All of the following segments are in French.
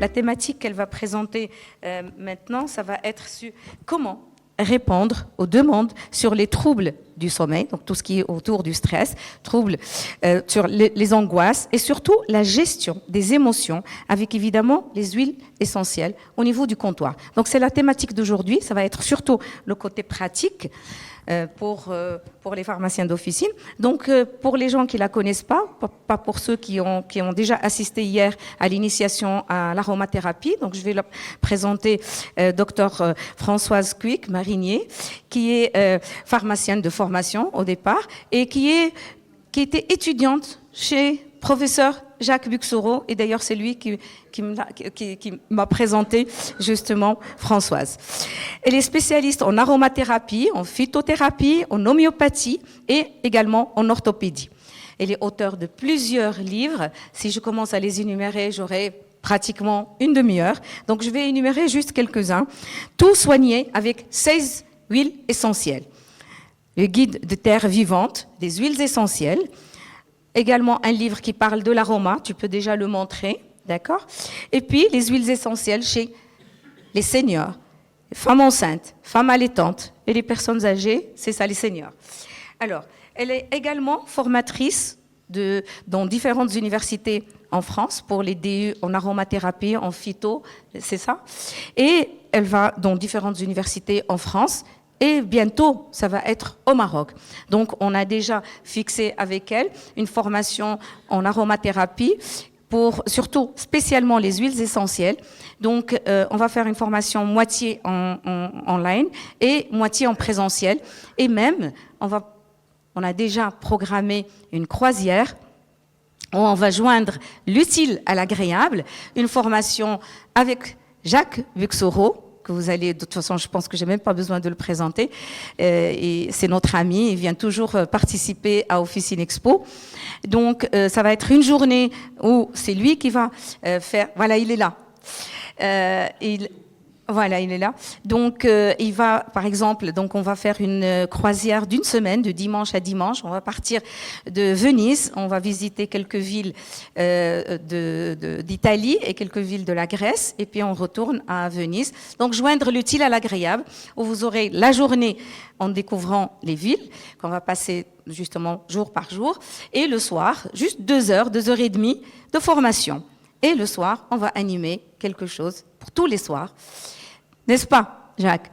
La thématique qu'elle va présenter maintenant, ça va être sur comment répondre aux demandes sur les troubles du sommeil, donc tout ce qui est autour du stress, troubles sur les angoisses et surtout la gestion des émotions avec évidemment les huiles essentielles au niveau du comptoir. Donc c'est la thématique d'aujourd'hui, ça va être surtout le côté pratique pour les pharmaciens d'officine. Donc pour les gens qui ne la connaissent pas pour ceux qui ont déjà assisté hier à l'initiation à l'aromathérapie, donc je vais leur présenter Dr Françoise Quick Marinier, qui est pharmacienne de formation au départ et qui était étudiante chez professeur Jacques Buxoro, et d'ailleurs c'est lui qui m'a présenté justement Françoise. Elle est spécialiste en aromathérapie, en phytothérapie, en homéopathie et également en orthopédie. Elle est auteure de plusieurs livres. Si je commence à les énumérer, j'aurai pratiquement une demi-heure. Donc je vais énumérer juste quelques-uns. Tout soigné avec 16 huiles essentielles. Le guide de terre vivante des huiles essentielles. Également un livre qui parle de l'aroma, tu peux déjà le montrer, d'accord? Et puis les huiles essentielles chez les seniors, les femmes enceintes, femmes allaitantes et les personnes âgées, c'est ça les seniors. Alors, elle est également formatrice dans différentes universités en France pour les DU en aromathérapie, en phyto, c'est ça? Et elle va dans différentes universités en France. Et bientôt, ça va être au Maroc. Donc, on a déjà fixé avec elle une formation en aromathérapie pour surtout spécialement les huiles essentielles. Donc, on va faire une formation moitié en online et moitié en présentiel. Et même, on a déjà programmé une croisière où on va joindre l'utile à l'agréable, une formation avec Jacques Buxoro, que vous allez, de toute façon, je pense que j'ai même pas besoin de le présenter. Et c'est notre ami, il vient toujours participer à Officine Expo. Donc, ça va être une journée où c'est lui qui va faire. Voilà, il est là. Voilà, il est là. Donc, il va, par exemple, donc on va faire une croisière d'une semaine, de dimanche à dimanche. On va partir de Venise, on va visiter quelques villes d'Italie et quelques villes de la Grèce, et puis on retourne à Venise. Donc, joindre l'utile à l'agréable, où vous aurez la journée en découvrant les villes, qu'on va passer justement jour par jour, et le soir, juste 2 heures, 2 heures et demie de formation. Et le soir, on va animer quelque chose pour tous les soirs. N'est-ce pas, Jacques?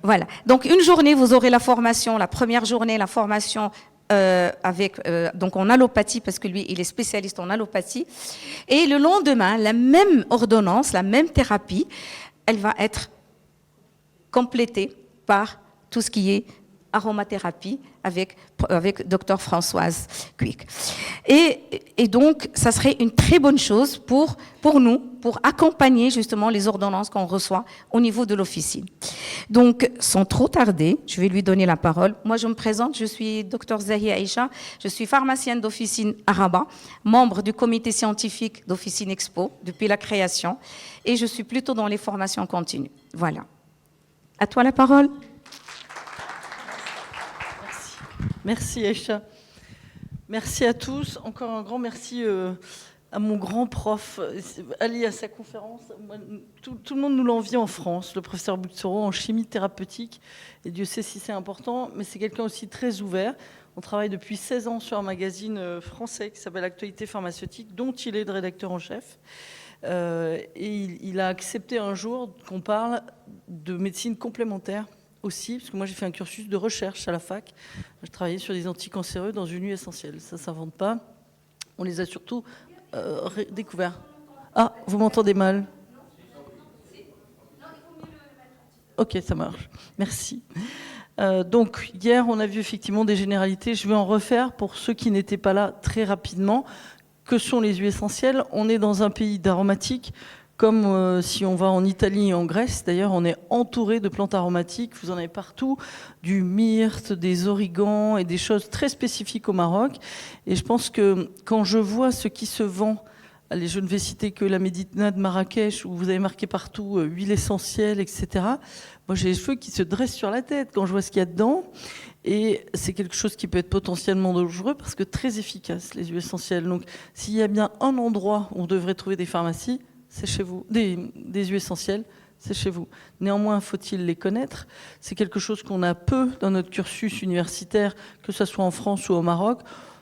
Voilà. Donc, une journée, vous aurez la formation, la première journée, la formation donc en allopathie, parce que lui, il est spécialiste en allopathie. Et le lendemain, la même ordonnance, la même thérapie, elle va être complétée par tout ce qui est aromathérapie avec Dr Françoise Quick. Et donc, ça serait une très bonne chose pour nous, pour accompagner justement les ordonnances qu'on reçoit au niveau de l'officine. Donc, sans trop tarder, je vais lui donner la parole. Moi, je me présente, je suis Dr Zahia Aïcha, je suis pharmacienne d'Officine à Rabat, membre du comité scientifique d'Officine Expo depuis la création, et je suis plutôt dans les formations continues. Voilà. À toi la parole. Merci Aïcha. Merci à tous. Encore un grand merci à mon grand prof, Ali, à sa conférence. Tout le monde nous l'envie en France, le professeur Buxoro en chimie thérapeutique. Et Dieu sait si c'est important, mais c'est quelqu'un aussi très ouvert. On travaille depuis 16 ans sur un magazine français qui s'appelle Actualité pharmaceutique, dont il est le rédacteur en chef. Et il a accepté un jour qu'on parle de médecine complémentaire aussi, parce que moi j'ai fait un cursus de recherche à la fac. Je travaillais sur des anticancéreux dans une huile essentielle. Ça ne s'invente pas. On les a surtout découverts. Ah, vous m'entendez mal? Ok, ça marche. Merci. Donc hier, on a vu effectivement des généralités. Je vais en refaire pour ceux qui n'étaient pas là très rapidement. Que sont les huiles essentielles? On est dans un pays d'aromatique. Comme si on va en Italie et en Grèce, d'ailleurs, on est entouré de plantes aromatiques. Vous en avez partout, du myrte, des origans et des choses très spécifiques au Maroc. Et je pense que quand je vois ce qui se vend, allez, je ne vais citer que la Médina de Marrakech, où vous avez marqué partout huile essentielle, etc. Moi, j'ai les cheveux qui se dressent sur la tête quand je vois ce qu'il y a dedans. Et c'est quelque chose qui peut être potentiellement dangereux parce que très efficace, les huiles essentielles. Donc, s'il y a bien un endroit où on devrait trouver des pharmacies, c'est chez vous. Des huiles essentielles, c'est chez vous. Néanmoins, faut-il les connaître? C'est quelque chose qu'on a peu dans notre cursus universitaire, que ce soit en France ou au Maroc.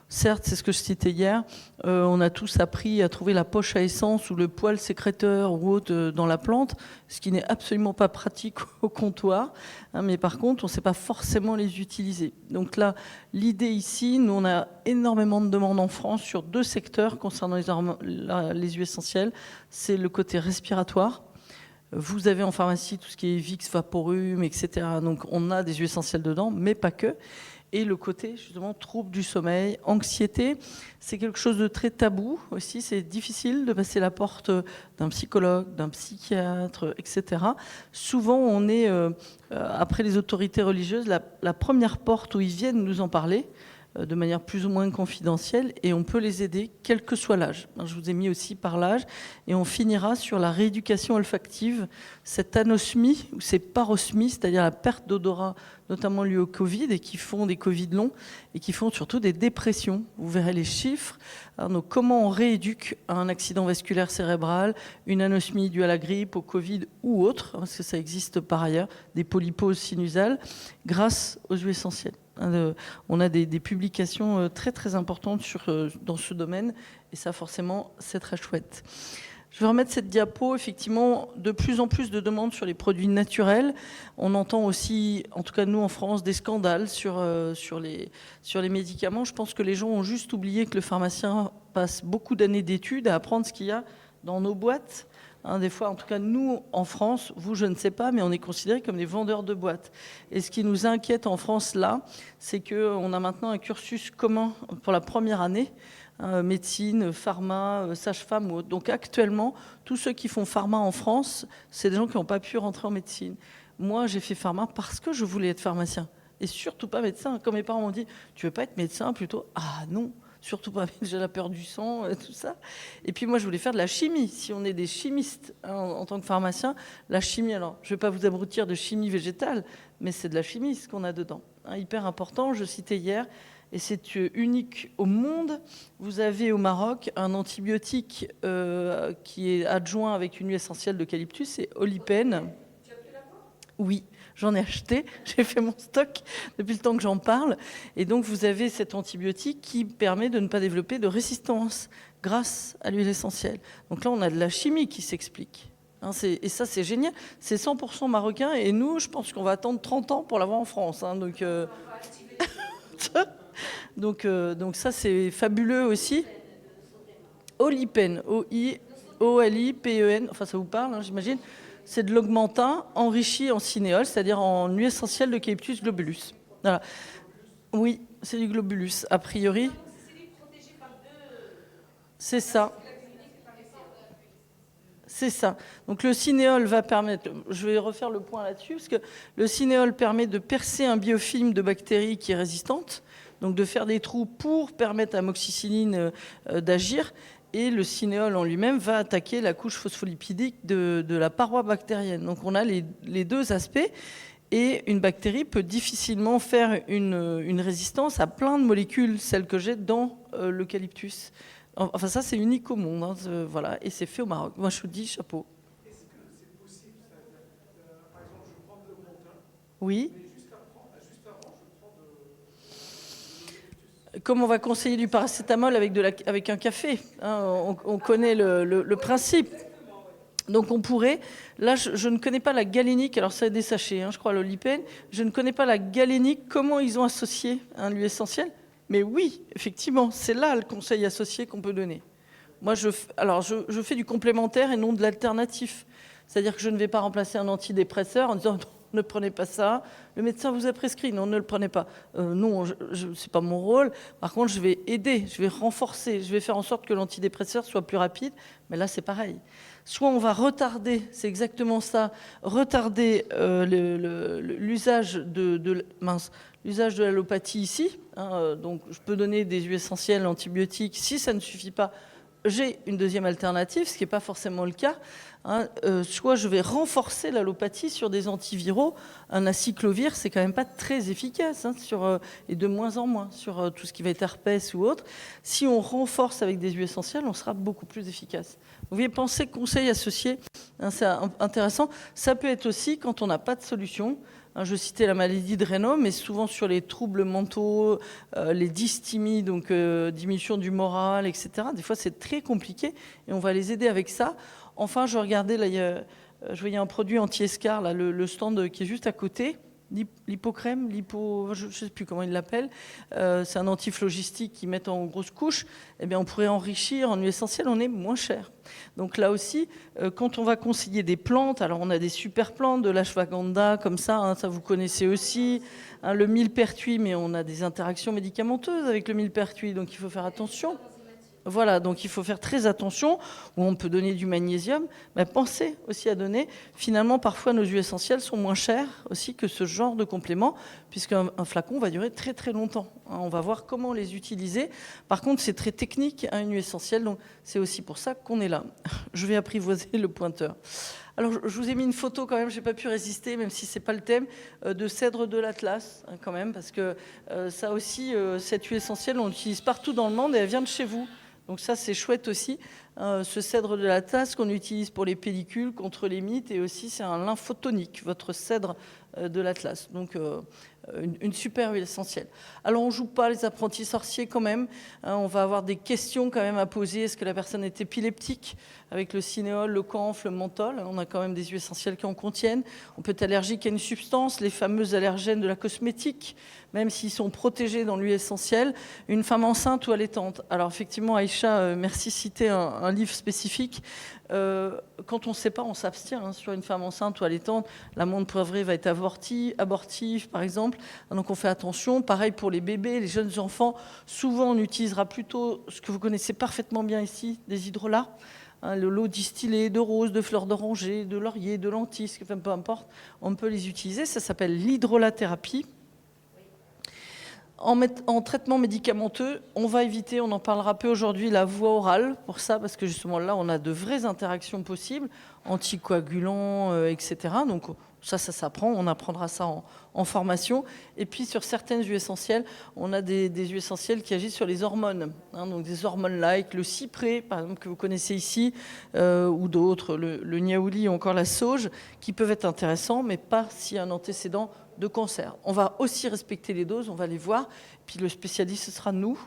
Certes, c'est ce que je citais hier, on a tous appris à trouver la poche à essence ou le poêle sécréteur ou autre dans la plante, ce qui n'est absolument pas pratique au comptoir, hein, mais par contre, on ne sait pas forcément les utiliser. Donc là, l'idée ici, nous, on a énormément de demandes en France sur 2 secteurs concernant les huiles essentielles. C'est le côté respiratoire. Vous avez en pharmacie tout ce qui est Vicks, Vaporum, etc. Donc on a des huiles essentielles dedans, mais pas que. Et le côté, justement, trouble du sommeil, anxiété, c'est quelque chose de très tabou aussi. C'est difficile de passer la porte d'un psychologue, d'un psychiatre, etc. Souvent, on est, après les autorités religieuses, la première porte où ils viennent nous en parler, de manière plus ou moins confidentielle, et on peut les aider, quel que soit l'âge. Je vous ai mis aussi par l'âge, et on finira sur la rééducation olfactive, cette anosmie, ou ces parosmies, c'est-à-dire la perte d'odorat, notamment liée au Covid, et qui font des Covid longs, et qui font surtout des dépressions. Vous verrez les chiffres. Alors, donc, comment on rééduque un accident vasculaire cérébral, une anosmie due à la grippe, au Covid ou autre, parce que ça existe par ailleurs, des polyposes sinusales, grâce aux huiles essentielles. On a des publications très très importantes dans ce domaine, et ça forcément c'est très chouette. Je vais remettre cette diapo. Effectivement, de plus en plus de demandes sur les produits naturels. On entend aussi, en tout cas nous en France, des scandales sur les médicaments. Je pense que les gens ont juste oublié que le pharmacien passe beaucoup d'années d'études à apprendre ce qu'il y a dans nos boîtes. Des fois, en tout cas, nous, en France, vous, je ne sais pas, mais on est considérés comme des vendeurs de boîtes. Et ce qui nous inquiète en France, là, c'est qu'on a maintenant un cursus commun pour la première année, médecine, pharma, sage-femme ou autre. Donc actuellement, tous ceux qui font pharma en France, c'est des gens qui n'ont pas pu rentrer en médecine. Moi, j'ai fait pharma parce que je voulais être pharmacien. Et surtout pas médecin. Comme mes parents m'ont dit, tu veux pas être médecin plutôt? Ah non, surtout pas, j'ai la peur du sang, tout ça. Et puis moi, je voulais faire de la chimie. Si on est des chimistes en tant que pharmacien, la chimie, alors je ne vais pas vous abrutir de chimie végétale, mais c'est de la chimie ce qu'on a dedans. Hyper important, je citais hier, et c'est unique au monde. Vous avez au Maroc un antibiotique qui est adjoint avec une huile essentielle d'eucalyptus, c'est Olipène. Tu as pu l'avoir ? Oui. J'en ai acheté, j'ai fait mon stock depuis le temps que j'en parle. Et donc, vous avez cet antibiotique qui permet de ne pas développer de résistance grâce à l'huile essentielle. Donc là, on a de la chimie qui s'explique. Et ça, c'est génial. C'est 100% marocain. Et nous, je pense qu'on va attendre 30 ans pour l'avoir en France. Donc ça, c'est fabuleux aussi. Olipène, O-I-O-L-I-P-E-N. Enfin, ça vous parle, j'imagine. C'est de l'augmentin enrichi en cinéole, c'est-à-dire en huile essentielle d'Eucalyptus globulus. Voilà. Oui, c'est du globulus, a priori. C'est ça. C'est ça. Donc le cinéole va permettre, je vais refaire le point là-dessus, parce que le cinéole permet de percer un biofilm de bactéries qui est résistante, donc de faire des trous pour permettre à l'amoxicilline d'agir. Et le cinéole en lui-même va attaquer la couche phospholipidique de la paroi bactérienne. Donc on a les 2 aspects. Et une bactérie peut difficilement faire une résistance à plein de molécules, celles que j'ai dans l'eucalyptus. Enfin ça, c'est unique au monde. Voilà. Et c'est fait au Maroc. Moi, je vous dis chapeau. Est-ce que c'est possible, par exemple, je prends de l'augmentin, oui. Mais juste avant, je prends de l'eucalyptus. Comme on va conseiller du paracétamol avec un café, on connaît le principe. Donc on pourrait, là je ne connais pas la galénique, alors ça a des sachets, je crois l'olipène, je ne connais pas la galénique, comment ils ont associé l'huile essentielle, mais oui, effectivement, c'est là le conseil associé qu'on peut donner. Moi je fais du complémentaire et non de l'alternatif, c'est-à-dire que je ne vais pas remplacer un antidépresseur en disant ne prenez pas ça, le médecin vous a prescrit, non, ne le prenez pas. Non, c'est pas mon rôle. Par contre, je vais aider, je vais renforcer, je vais faire en sorte que l'antidépresseur soit plus rapide. Mais là, c'est pareil. Soit on va retarder, c'est exactement ça, retarder l'usage de l'allopathie ici. Donc, je peux donner des huiles essentielles antibiotiques. Si ça ne suffit pas, j'ai une deuxième alternative, ce qui n'est pas forcément le cas. Soit je vais renforcer l'allopathie sur des antiviraux. Un acyclovir, c'est quand même pas très efficace, et de moins en moins sur tout ce qui va être herpès ou autre. Si on renforce avec des huiles essentielles, on sera beaucoup plus efficace. Vous pouvez penser conseil associé, c'est intéressant. Ça peut être aussi quand on n'a pas de solution. Je citais la maladie de Raynaud, mais souvent sur les troubles mentaux, les dysthymies, donc diminution du moral, etc. Des fois, c'est très compliqué et on va les aider avec ça. Enfin, je regardais, là, je voyais un produit anti-escar, là, le stand qui est juste à côté. L'hypocrème, je ne sais plus comment ils l'appellent, c'est un antiphlogistique qu'ils mettent en grosse couche. Eh bien, on pourrait enrichir en huile essentielle, on est moins cher. Donc là aussi, quand on va conseiller des plantes, alors on a des super plantes, de l'ashwagandha comme ça, ça vous connaissez aussi, le millepertuis, mais on a des interactions médicamenteuses avec le millepertuis, donc il faut faire attention. Voilà, donc il faut faire très attention, où on peut donner du magnésium, mais pensez aussi à donner. Finalement, parfois, nos huiles essentielles sont moins chères aussi que ce genre de complément, puisqu'un flacon va durer très très longtemps. On va voir comment les utiliser. Par contre, c'est très technique, une huile essentielle, donc c'est aussi pour ça qu'on est là. Je vais apprivoiser le pointeur. Alors, je vous ai mis une photo quand même, je n'ai pas pu résister, même si ce n'est pas le thème, de cèdre de l'Atlas, quand même, parce que ça aussi, cette huile essentielle, on l'utilise partout dans le monde et elle vient de chez vous. Donc ça, c'est chouette aussi. Ce cèdre de l'Atlas qu'on utilise pour les pellicules, contre les mites, et aussi c'est un lymphotonique, votre cèdre de l'Atlas. Donc une super huile essentielle. Alors on ne joue pas les apprentis sorciers quand même. On va avoir des questions quand même à poser. Est-ce que la personne est épileptique avec le cinéole, le camphre, le menthol? On a quand même des huiles essentielles qui en contiennent. On peut être allergique à une substance, les fameux allergènes de la cosmétique, même s'ils sont protégés dans l'huile essentielle. Une femme enceinte ou allaitante. Alors effectivement, Aïcha, merci de citer un livre spécifique. Quand on ne sait pas, on s'abstient sur une femme enceinte ou allaitante. L'amande poivrée va être abortive, par exemple. Donc on fait attention. Pareil pour les bébés, les jeunes enfants. Souvent, on utilisera plutôt ce que vous connaissez parfaitement bien ici, des hydrolats. Le lot distillé de roses, de fleurs d'oranger, de laurier, de lentilles, enfin, peu importe, on peut les utiliser. Ça s'appelle l'hydrolathérapie. En traitement médicamenteux, on va éviter, on en parlera peu aujourd'hui, la voie orale pour ça, parce que justement là, on a de vraies interactions possibles, anticoagulants, etc. Donc ça s'apprend, on apprendra ça en formation. Et puis sur certaines huiles essentielles, on a des huiles essentielles qui agissent sur les hormones, donc des hormones-like, le cyprès, par exemple, que vous connaissez ici, ou d'autres, le niaouli ou encore la sauge, qui peuvent être intéressants, mais pas s'il y a un antécédent de cancer. On va aussi respecter les doses, on va les voir, puis le spécialiste, ce sera nous,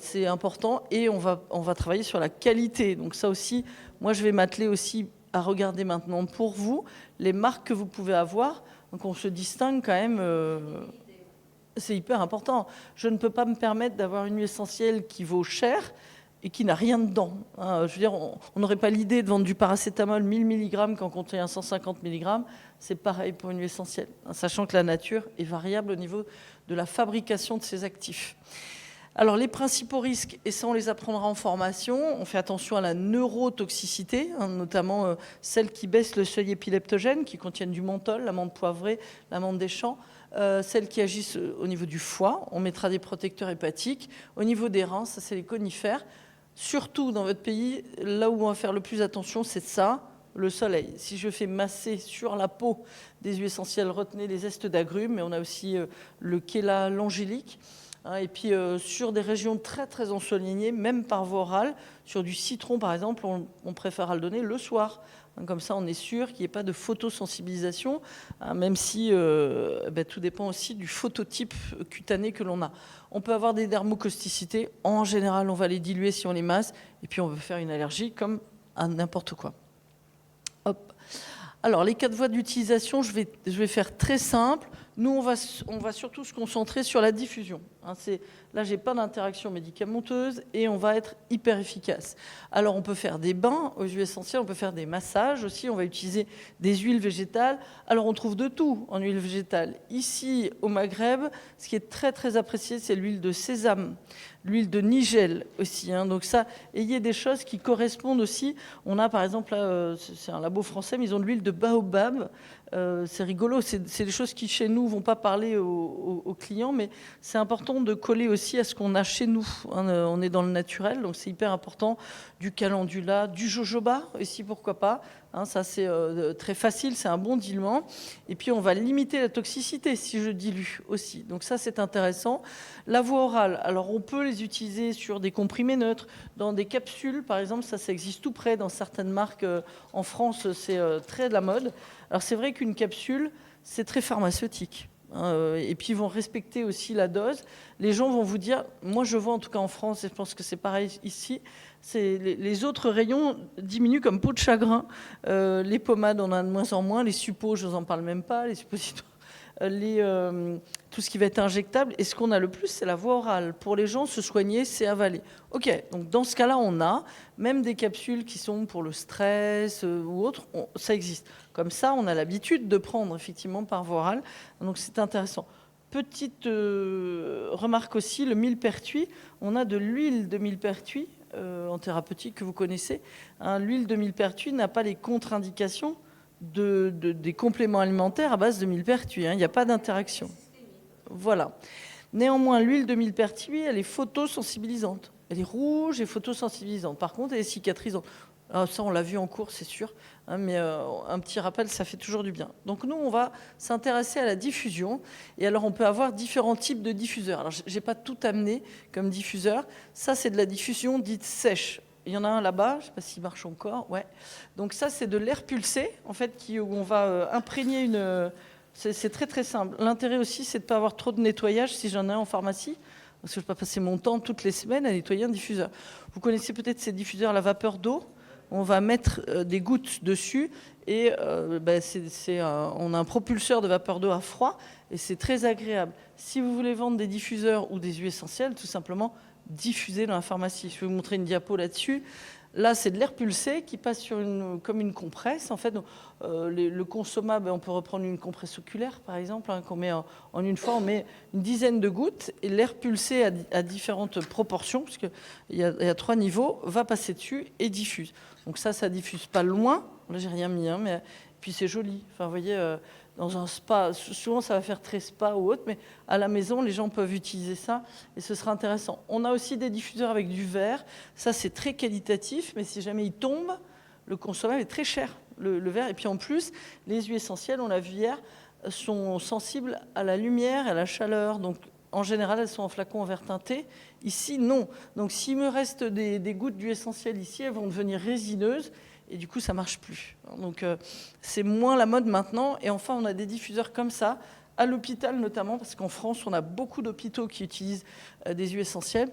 c'est important, et on va travailler sur la qualité. Donc ça aussi, moi je vais m'atteler aussi à regarder maintenant pour vous les marques que vous pouvez avoir, donc on se distingue quand même, c'est hyper important. Je ne peux pas me permettre d'avoir une huile essentielle qui vaut cher et qui n'a rien dedans. Je veux dire, on n'aurait pas l'idée de vendre du paracétamol 1000 mg quand on contient 150 mg. C'est pareil pour une huile essentielle, sachant que la nature est variable au niveau de la fabrication de ces actifs. Alors, les principaux risques, et ça on les apprendra en formation, on fait attention à la neurotoxicité, notamment celles qui baissent le seuil épileptogène, qui contiennent du menthol, l'amande poivrée, l'amande des champs. Celles qui agissent au niveau du foie, on mettra des protecteurs hépatiques. Au niveau des reins, ça c'est les conifères. Surtout dans votre pays, là où on va faire le plus attention, c'est ça, le soleil. Si je fais masser sur la peau des huiles essentielles, retenez les zestes d'agrumes, mais on a aussi le chéla, l'angélique. Et puis sur des régions très très ensoleillées, même par voie orale, sur du citron par exemple, on préfère le donner le soir. Comme ça, on est sûr qu'il n'y ait pas de photosensibilisation, même si tout dépend aussi du phototype cutané que l'on a. On peut avoir des dermocosticités. En général, on va les diluer si on les masse. Et puis, on peut faire une allergie comme à n'importe quoi. Hop. Alors, les 4 voies d'utilisation, je vais faire très simple. Nous, on va surtout se concentrer sur la diffusion. Là, je n'ai pas d'interaction médicamenteuse et on va être hyper efficace. Alors, on peut faire des bains aux huiles essentielles, on peut faire des massages aussi, on va utiliser des huiles végétales. Alors, on trouve de tout en huile végétale. Ici, au Maghreb, ce qui est très, très apprécié, c'est l'huile de sésame, l'huile de nigel aussi. Donc ça, ayez des choses qui correspondent aussi. On a, par exemple, là, c'est un labo français, mais ils ont de l'huile de baobab. C'est rigolo, c'est des choses qui, chez nous, ne vont pas parler aux clients, mais c'est important important de coller aussi à ce qu'on a chez nous. On est dans le naturel, donc c'est hyper important. Du calendula, du jojoba aussi, pourquoi pas. Ça, c'est très facile, c'est un bon diluant. Et puis, on va limiter la toxicité si je dilue aussi. Donc ça, c'est intéressant. La voie orale, alors on peut les utiliser sur des comprimés neutres, dans des capsules, par exemple, ça existe tout près dans certaines marques. En France, c'est très de la mode. Alors, c'est vrai qu'une capsule, c'est très pharmaceutique. Et puis ils vont respecter aussi la dose. Les gens vont vous dire, moi je vois en tout cas en France, et je pense que c'est pareil ici, les autres rayons diminuent comme peau de chagrin. Les pommades, on en a de moins en moins. Les suppos, je vous en parle même pas. Les suppositoires, tout ce qui va être injectable. Et ce qu'on a le plus, c'est la voie orale. Pour les gens, se soigner, c'est avaler. Ok, donc dans ce cas-là, on a même des capsules qui sont pour le stress ou autre. Ça existe. Comme ça, on a l'habitude de prendre effectivement par voie orale. Donc c'est intéressant. Petite remarque aussi, le millepertuis. On a de l'huile de millepertuis en thérapeutique que vous connaissez. L'huile de millepertuis n'a pas les contre-indications des compléments alimentaires à base de millepertuis. Il n'y a pas d'interaction. Voilà. Néanmoins, l'huile de millepertuis, elle est photosensibilisante. Elle est rouge et photosensibilisante. Par contre, elle est cicatrisante. Alors ça, on l'a vu en cours, c'est sûr. Mais un petit rappel, ça fait toujours du bien. Donc nous, on va s'intéresser à la diffusion. Et alors, on peut avoir différents types de diffuseurs. Alors, je n'ai pas tout amené comme diffuseur. Ça, c'est de la diffusion dite sèche. Il y en a un là-bas, je ne sais pas s'il marche encore. Ouais. Donc ça, c'est de l'air pulsé, en fait, où on va imprégner une... C'est très, très simple. L'intérêt aussi, c'est de ne pas avoir trop de nettoyage si j'en ai un en pharmacie. Parce que je ne vais pas passer mon temps toutes les semaines à nettoyer un diffuseur. Vous connaissez peut-être ces diffuseurs à la vapeur d'eau. On va mettre des gouttes dessus et on a un propulseur de vapeur d'eau à froid et c'est très agréable. Si vous voulez vendre des diffuseurs ou des huiles essentielles, tout simplement diffusez dans la pharmacie. Je vais vous montrer une diapo là-dessus. Là, c'est de l'air pulsé qui passe comme une compresse. En fait, le consommable, on peut reprendre une compresse oculaire, par exemple, qu'on met en une fois. On met une dizaine de gouttes et l'air pulsé à différentes proportions, parce qu'il y a 3 niveaux, va passer dessus et diffuse. Donc ça diffuse pas loin. Là, j'ai rien mis, mais puis c'est joli. Enfin, vous voyez, dans un spa, souvent ça va faire très spa ou autre, mais à la maison, les gens peuvent utiliser ça et ce sera intéressant. On a aussi des diffuseurs avec du verre. Ça, c'est très qualitatif, mais si jamais il tombe, le consommable est très cher, le verre. Et puis en plus, les huiles essentielles, on l'a vu hier, sont sensibles à la lumière et à la chaleur. Donc en général, elles sont en flacon en verre teinté. Ici, non. Donc s'il me reste des gouttes d'huile essentielle ici, elles vont devenir résineuses. Et du coup, ça ne marche plus. Donc, c'est moins la mode maintenant. Et enfin, on a des diffuseurs comme ça, à l'hôpital notamment, parce qu'en France, on a beaucoup d'hôpitaux qui utilisent des huiles essentielles.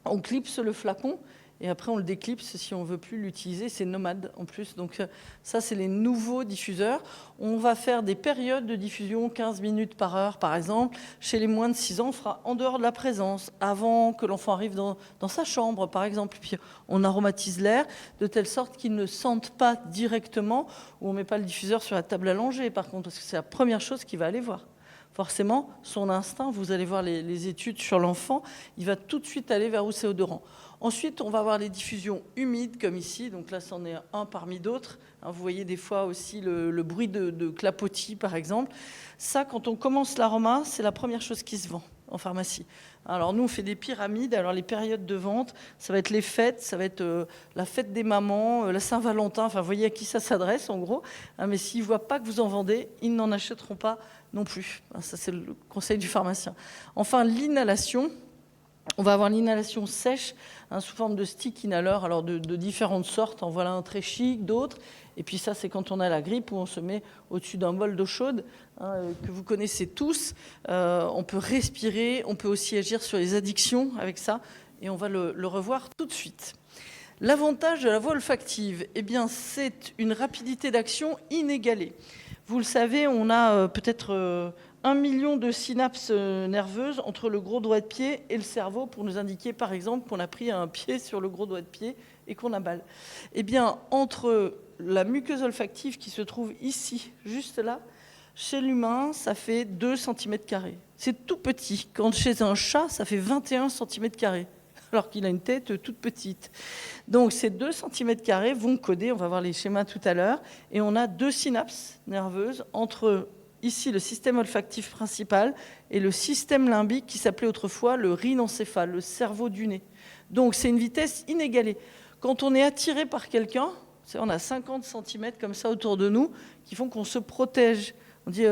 On clipse le flacon et après, on le déclipse si on ne veut plus l'utiliser. C'est nomade en plus. Donc, ça, c'est les nouveaux diffuseurs. On va faire des périodes de diffusion, 15 minutes par heure, par exemple. Chez les moins de 6 ans, on fera en dehors de la présence, avant que l'enfant arrive dans sa chambre, par exemple. Puis, on aromatise l'air de telle sorte qu'il ne sente pas directement, ou on ne met pas le diffuseur sur la table à langer, par contre, parce que c'est la première chose qu'il va aller voir. Forcément, son instinct, vous allez voir les études sur l'enfant, il va tout de suite aller vers où c'est odorant. Ensuite, on va avoir les diffusions humides, comme ici. Donc là, c'en est un parmi d'autres. Vous voyez des fois aussi le bruit de clapotis, par exemple. Ça, quand on commence l'aroma, c'est la première chose qui se vend en pharmacie. Alors nous, on fait des pyramides. Alors les périodes de vente, ça va être les fêtes, ça va être la fête des mamans, la Saint-Valentin. Enfin, vous voyez à qui ça s'adresse, en gros. Mais s'ils ne voient pas que vous en vendez, ils n'en achèteront pas non plus. Ça, c'est le conseil du pharmacien. Enfin, l'inhalation. On va avoir l'inhalation sèche sous forme de stick inhaleur, alors de différentes sortes. En voilà un très chic, d'autres. Et puis ça, c'est quand on a la grippe, où on se met au-dessus d'un bol d'eau chaude, que vous connaissez tous. On peut respirer, on peut aussi agir sur les addictions avec ça. Et on va le revoir tout de suite. L'avantage de la voie olfactive, eh bien, c'est une rapidité d'action inégalée. Vous le savez, on a peut-être 1 million de synapses nerveuses entre le gros doigt de pied et le cerveau pour nous indiquer, par exemple, qu'on a pris un pied sur le gros doigt de pied et qu'on avale. Eh bien, entre la muqueuse olfactive qui se trouve ici, juste là, chez l'humain, ça fait 2 cm². C'est tout petit. Quand chez un chat, ça fait 21 cm², alors qu'il a une tête toute petite. Donc ces 2 cm² vont coder, on va voir les schémas tout à l'heure, et on a 2 synapses nerveuses entre ici le système olfactif principal et le système limbique qui s'appelait autrefois le rhinencéphale, le cerveau du nez. Donc c'est une vitesse inégalée. Quand on est attiré par quelqu'un, on a 50 cm comme ça autour de nous qui font qu'on se protège. On dit,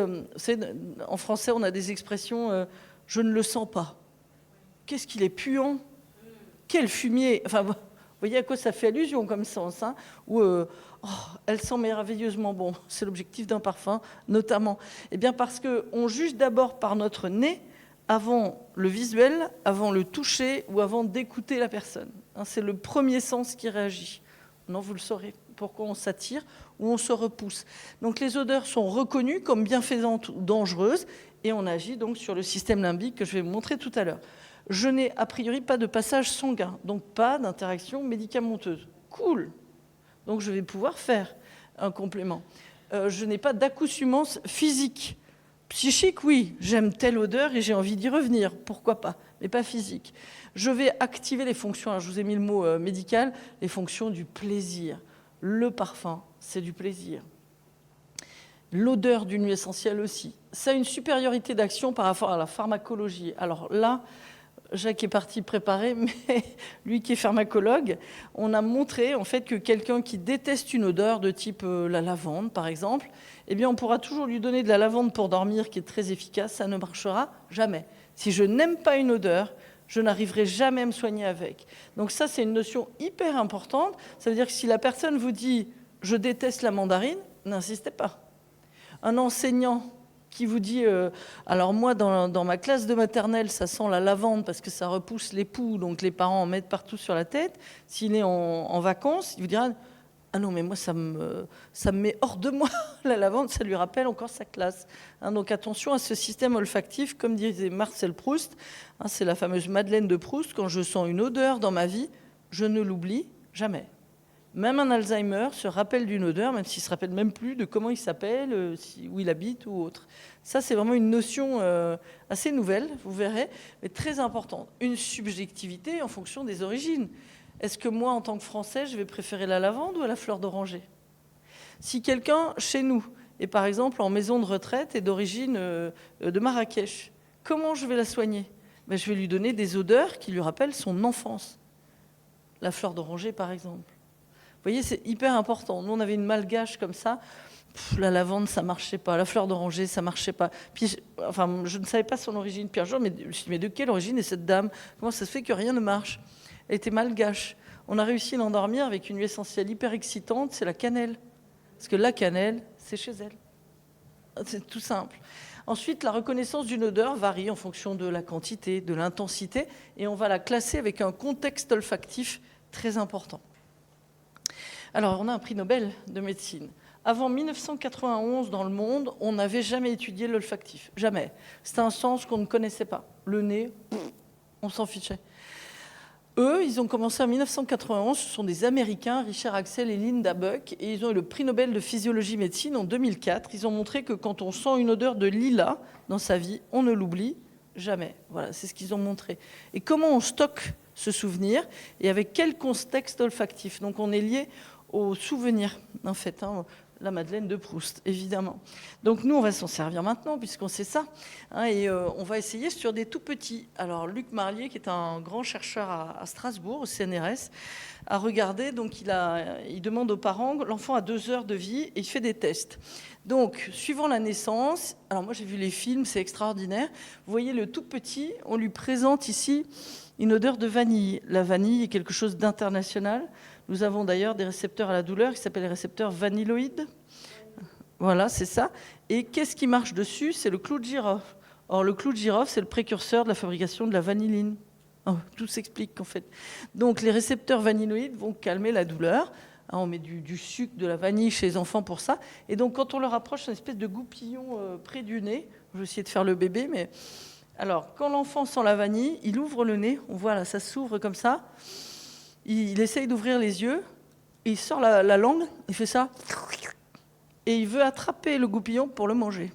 en français, on a des expressions je ne le sens pas. Qu'est-ce qu'il est puant? Quel fumier! Enfin, vous voyez à quoi ça fait allusion comme sens, hein? Ou elle sent merveilleusement bon. C'est l'objectif d'un parfum, notamment. Eh bien, parce qu'on juge d'abord par notre nez avant le visuel, avant le toucher ou avant d'écouter la personne. Hein, c'est le premier sens qui réagit. Non, vous le saurez. Pourquoi on s'attire ou on se repousse. Donc les odeurs sont reconnues comme bienfaisantes ou dangereuses et on agit donc sur le système limbique que je vais vous montrer tout à l'heure. Je n'ai a priori pas de passage sanguin, donc pas d'interaction médicamenteuse. Cool. Donc je vais pouvoir faire un complément. Je n'ai pas d'accoutumance physique. Psychique, oui, j'aime telle odeur et j'ai envie d'y revenir, pourquoi pas, mais pas physique. Je vais activer les fonctions, alors je vous ai mis le mot médical, les fonctions du plaisir. Le parfum, c'est du plaisir. L'odeur d'une huile essentielle aussi. Ça a une supériorité d'action par rapport à la pharmacologie. Alors là, Jacques est parti préparer, mais lui qui est pharmacologue, on a montré en fait que quelqu'un qui déteste une odeur de type la lavande, par exemple, eh bien on pourra toujours lui donner de la lavande pour dormir, qui est très efficace, ça ne marchera jamais. Si je n'aime pas une odeur, je n'arriverai jamais à me soigner avec. Donc ça, c'est une notion hyper importante. Ça veut dire que si la personne vous dit « je déteste la mandarine », n'insistez pas. Un enseignant qui vous dit alors moi, dans ma classe de maternelle, ça sent la lavande parce que ça repousse les poux, donc les parents en mettent partout sur la tête. S'il est en vacances, il vous dira « ah non, mais moi, ça me met hors de moi, la lavande, ça lui rappelle encore sa classe. Hein, » donc attention à ce système olfactif, comme disait Marcel Proust, hein, c'est la fameuse Madeleine de Proust, quand je sens une odeur dans ma vie, je ne l'oublie jamais. Même un Alzheimer se rappelle d'une odeur, même s'il ne se rappelle même plus de comment il s'appelle, où il habite ou autre. Ça, c'est vraiment une notion assez nouvelle, vous verrez, mais très importante. Une subjectivité en fonction des origines. Est-ce que moi, en tant que Français, je vais préférer la lavande ou la fleur d'oranger? Si quelqu'un, chez nous, est par exemple en maison de retraite et d'origine de Marrakech, comment je vais la soigner? Ben, je vais lui donner des odeurs qui lui rappellent son enfance. La fleur d'oranger, par exemple. Vous voyez, c'est hyper important. Nous, on avait une malgache comme ça. La lavande, ça ne marchait pas. La fleur d'oranger, ça ne marchait pas. Puis, je ne savais pas son origine. Puis un jour, je me suis dit, mais de quelle origine est cette dame? Comment ça se fait que rien ne marche? Elle était malgache. On a réussi à l'endormir avec une huile essentielle hyper excitante, c'est la cannelle. Parce que la cannelle, c'est chez elle. C'est tout simple. Ensuite, la reconnaissance d'une odeur varie en fonction de la quantité, de l'intensité, et on va la classer avec un contexte olfactif très important. Alors, on a un prix Nobel de médecine. Avant 1991, dans le monde, on n'avait jamais étudié l'olfactif. Jamais. C'était un sens qu'on ne connaissait pas. Le nez, on s'en fichait. Eux, ils ont commencé en 1991, ce sont des Américains, Richard Axel et Linda Buck, et ils ont eu le prix Nobel de physiologie-médecine en 2004. Ils ont montré que quand on sent une odeur de lilas dans sa vie, on ne l'oublie jamais. Voilà, c'est ce qu'ils ont montré. Et comment on stocke ce souvenir et avec quel contexte olfactif? Donc on est lié au souvenir, en fait, hein, la Madeleine de Proust, évidemment. Donc nous, on va s'en servir maintenant, puisqu'on sait ça, hein, et on va essayer sur des tout petits. Alors Luc Marlier, qui est un grand chercheur à Strasbourg, au CNRS, a regardé, donc il demande aux parents, l'enfant a 2 heures de vie, et il fait des tests. Donc, suivant la naissance, alors moi j'ai vu les films, c'est extraordinaire, vous voyez le tout petit, on lui présente ici une odeur de vanille. La vanille est quelque chose d'international. Nous avons d'ailleurs des récepteurs à la douleur qui s'appellent les récepteurs vanilloïdes. Voilà, c'est ça. Et qu'est-ce qui marche dessus? C'est le clou de girofle. Or, le clou de girofle, c'est le précurseur de la fabrication de la vanilline. Oh, tout s'explique, en fait. Donc, les récepteurs vanilloïdes vont calmer la douleur. On met du sucre, de la vanille chez les enfants pour ça. Et donc, quand on leur approche une espèce de goupillon près du nez, je vais essayer de faire le bébé, mais... Alors, quand l'enfant sent la vanille, il ouvre le nez. On voit là, ça s'ouvre comme ça. Il essaye d'ouvrir les yeux, et il sort la langue, il fait ça, et il veut attraper le goupillon pour le manger.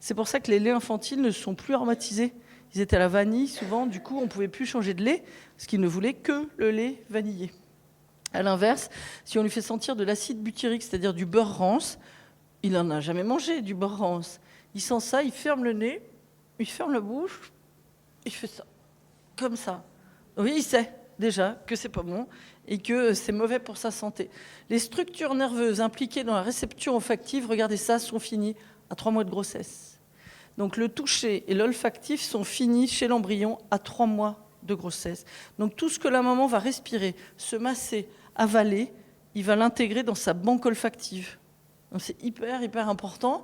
C'est pour ça que les laits infantiles ne sont plus aromatisés. Ils étaient à la vanille, souvent, du coup, on ne pouvait plus changer de lait, parce qu'ils ne voulaient que le lait vanillé. À l'inverse, si on lui fait sentir de l'acide butyrique, c'est-à-dire du beurre rance, il n'en a jamais mangé, du beurre rance. Il sent ça, il ferme le nez, il ferme la bouche, il fait ça, comme ça. Oui, il sait déjà que c'est pas bon et que c'est mauvais pour sa santé. Les structures nerveuses impliquées dans la réception olfactive, regardez ça, sont finies à 3 mois de grossesse. Donc le toucher et l'olfactif sont finis chez l'embryon à 3 mois de grossesse. Donc tout ce que la maman va respirer, se masser, avaler, il va l'intégrer dans sa banque olfactive. Donc c'est hyper important.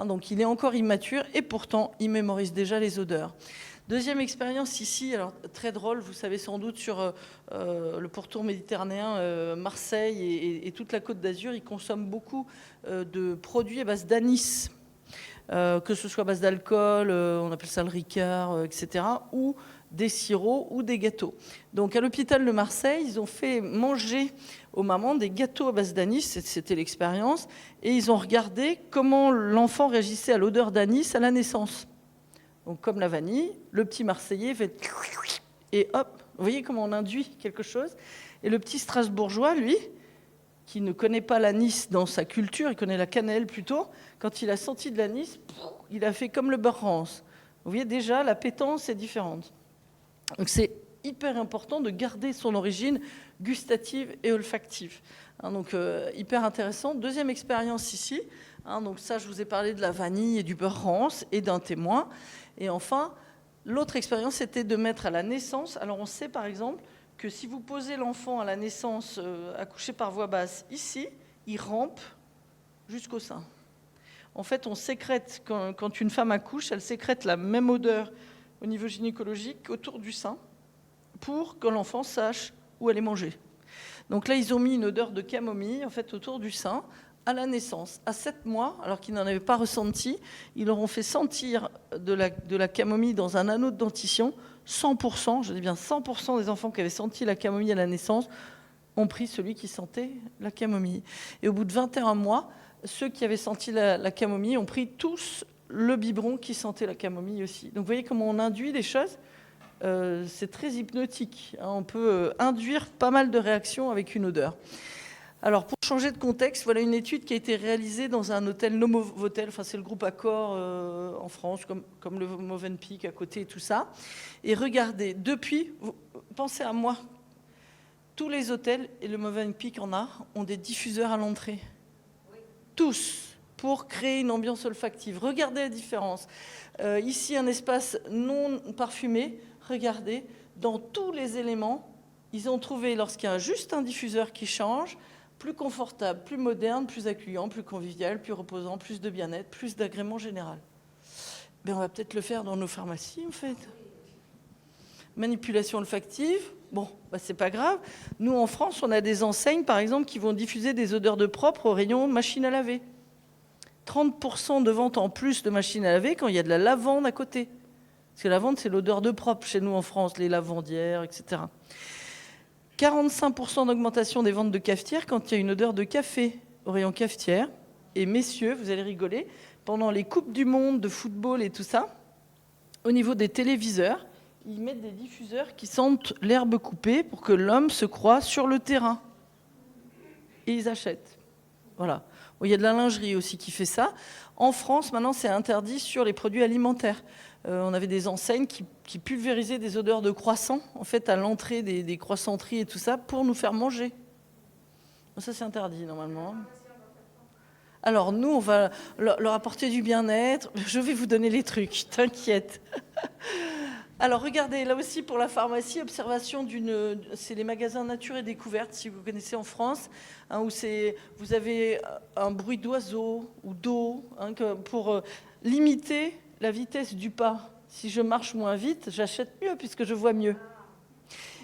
Donc il est encore immature et pourtant il mémorise déjà les odeurs. Deuxième expérience ici, alors très drôle, vous savez sans doute sur le pourtour méditerranéen, Marseille et toute la Côte d'Azur, ils consomment beaucoup de produits à base d'anis, que ce soit à base d'alcool, on appelle ça le ricard, etc., ou des sirops ou des gâteaux. Donc à l'hôpital de Marseille, ils ont fait manger aux mamans des gâteaux à base d'anis, c'était l'expérience, et ils ont regardé comment l'enfant réagissait à l'odeur d'anis à la naissance. Donc comme la vanille, le petit Marseillais fait et hop, vous voyez comment on induit quelque chose. Et le petit Strasbourgeois, lui, qui ne connaît pas l'anis dans sa culture, il connaît la cannelle plutôt, quand il a senti de l'anis, il a fait comme le beurre rance. Vous voyez déjà, l'appétence est différente. Donc c'est hyper important de garder son origine gustative et olfactive. Donc hyper intéressant. Deuxième expérience ici. Donc ça, je vous ai parlé de la vanille et du beurre rance et d'un témoin. Et enfin, l'autre expérience, c'était de mettre à la naissance. Alors on sait par exemple que si vous posez l'enfant à la naissance accouché par voie basse ici, il rampe jusqu'au sein. En fait, on sécrète, quand une femme accouche, elle sécrète la même odeur au niveau gynécologique autour du sein pour que l'enfant sache où aller manger. Donc là, ils ont mis une odeur de camomille en fait, autour du sein à la naissance. À 7 mois, alors qu'ils n'en avaient pas ressenti, ils leur ont fait sentir de la camomille dans un anneau de dentition. 100%, je dis bien 100% des enfants qui avaient senti la camomille à la naissance ont pris celui qui sentait la camomille. Et au bout de 21 mois, ceux qui avaient senti la camomille ont pris tous le biberon qui sentait la camomille aussi. Donc vous voyez comment on induit les choses. C'est très hypnotique. On peut induire pas mal de réactions avec une odeur. Alors, pour changer de contexte, voilà une étude qui a été réalisée dans un hôtel Novotel, enfin c'est le groupe Accor en France, comme le Movenpick à côté et tout ça. Et regardez, depuis, pensez à moi, tous les hôtels, et le Movenpick en a, ont des diffuseurs à l'entrée. Oui. Tous, pour créer une ambiance olfactive. Regardez la différence. Ici, un espace non parfumé, regardez, dans tous les éléments, ils ont trouvé, lorsqu'il y a juste un diffuseur qui change, plus confortable, plus moderne, plus accueillant, plus convivial, plus reposant, plus de bien-être, plus d'agrément général. Ben, on va peut-être le faire dans nos pharmacies, en fait. Manipulation olfactive, bon, ben, c'est pas grave. Nous, en France, on a des enseignes, par exemple, qui vont diffuser des odeurs de propre au rayon machine à laver. 30% de ventes en plus de machines à laver quand il y a de la lavande à côté. Parce que la lavande, c'est l'odeur de propre chez nous en France, les lavandières, etc. 45% d'augmentation des ventes de cafetières quand il y a une odeur de café au rayon cafetière. Et messieurs, vous allez rigoler, pendant les Coupes du Monde de football et tout ça, au niveau des téléviseurs, ils mettent des diffuseurs qui sentent l'herbe coupée pour que l'homme se croie sur le terrain. Et ils achètent. Voilà. Il y a de la lingerie aussi qui fait ça. En France, maintenant, c'est interdit sur les produits alimentaires. On avait des enseignes qui pulvérisaient des odeurs de croissants, en fait, à l'entrée des croissanteries et tout ça, pour nous faire manger. Ça, c'est interdit, normalement. Alors, nous, on va leur apporter du bien-être. Je vais vous donner les trucs, t'inquiète. Alors, regardez, là aussi, pour la pharmacie, observation c'est les magasins Nature et Découverte, si vous connaissez en France, où vous avez un bruit d'oiseaux ou d'eau, pour limiter la vitesse du pas. Si je marche moins vite, j'achète mieux puisque je vois mieux.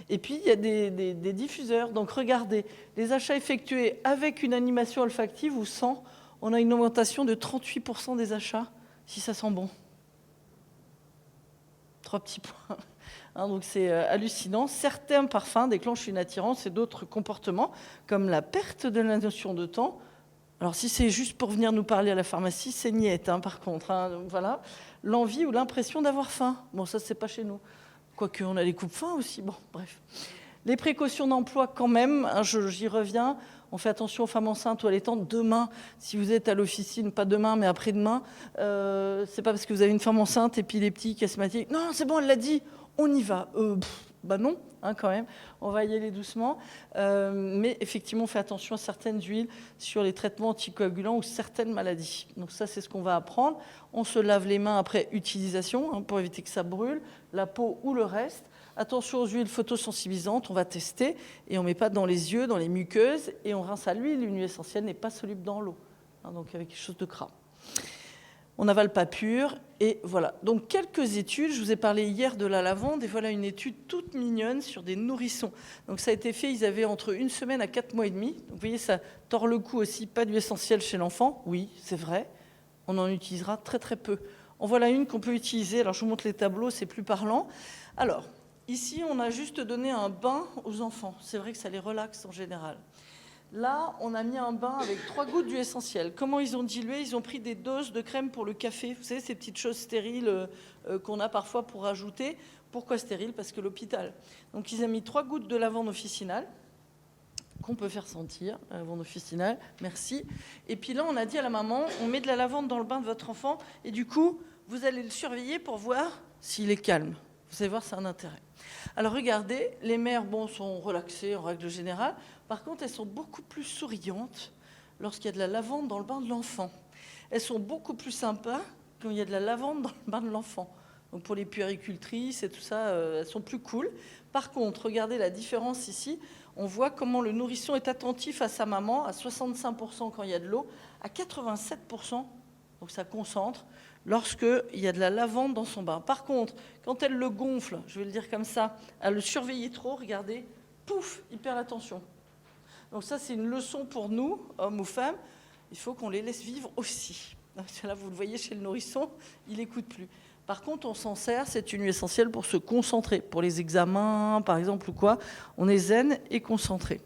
Et puis, il y a des diffuseurs. Donc, regardez, les achats effectués avec une animation olfactive ou sans, on a une augmentation de 38% des achats si ça sent bon. 3 petits points. Donc, c'est hallucinant. Certains parfums déclenchent une attirance et d'autres comportements, comme la perte de la notion de temps. Alors, si c'est juste pour venir nous parler à la pharmacie, c'est niette, par contre. Donc, voilà. L'envie ou l'impression d'avoir faim. Bon, ça, c'est pas chez nous. Quoique, on a les coupes-faim aussi. Bon, bref. Les précautions d'emploi, quand même, j'y reviens. On fait attention aux femmes enceintes ou allaitantes. Demain, si vous êtes à l'officine, pas demain, mais après-demain, c'est pas parce que vous avez une femme enceinte épileptique, asthmatique. Non, c'est bon, elle l'a dit, on y va. Bah non, hein, quand même, on va y aller doucement. Mais effectivement, on fait attention à certaines huiles sur les traitements anticoagulants ou certaines maladies. Donc ça, c'est ce qu'on va apprendre. On se lave les mains après utilisation, hein, pour éviter que ça brûle, la peau ou le reste. Attention aux huiles photosensibilisantes, on va tester et on ne met pas dans les yeux, dans les muqueuses, et on rince à l'huile. Une huile essentielle n'est pas soluble dans l'eau, hein, donc avec quelque chose de gras. On n'avale pas pur, et voilà. Donc quelques études, je vous ai parlé hier de la lavande, et voilà une étude toute mignonne sur des nourrissons. Donc ça a été fait, ils avaient entre 1 semaine à 4 mois et demi. Donc vous voyez, ça tord le cou aussi, pas d'huile essentielle chez l'enfant. Oui, c'est vrai, on en utilisera très très peu. En voilà une qu'on peut utiliser, alors je vous montre les tableaux, c'est plus parlant. Alors, ici, on a juste donné un bain aux enfants. C'est vrai que ça les relaxe en général. Là, on a mis un bain avec 3 gouttes d'huile essentielle. Comment ils ont dilué? Ils ont pris des doses de crème pour le café. Vous savez, ces petites choses stériles qu'on a parfois pour rajouter. Pourquoi stériles? Parce que l'hôpital. Donc, ils ont mis 3 gouttes de lavande officinale, qu'on peut faire sentir, la lavande officinale, merci. Et puis là, on a dit à la maman, on met de la lavande dans le bain de votre enfant, et du coup, vous allez le surveiller pour voir s'il est calme. Vous allez voir, c'est un intérêt. Alors regardez, les mères sont relaxées en règle générale. Par contre, elles sont beaucoup plus souriantes lorsqu'il y a de la lavande dans le bain de l'enfant. Elles sont beaucoup plus sympas quand il y a de la lavande dans le bain de l'enfant. Donc pour les puéricultrices et tout ça, elles sont plus cool. Par contre, regardez la différence ici. On voit comment le nourrisson est attentif à sa maman, à 65% quand il y a de l'eau, à 87%, donc ça concentre, lorsqu'il y a de la lavande dans son bain. Par contre, quand elle le gonfle, je vais le dire comme ça, à le surveiller trop, regardez, pouf, il perd l'attention. Donc ça, c'est une leçon pour nous, hommes ou femmes. Il faut qu'on les laisse vivre aussi. Là, vous le voyez chez le nourrisson, il n'écoute plus. Par contre, on s'en sert, c'est une huile essentielle pour se concentrer. Pour les examens, par exemple, ou quoi, on est zen et concentré.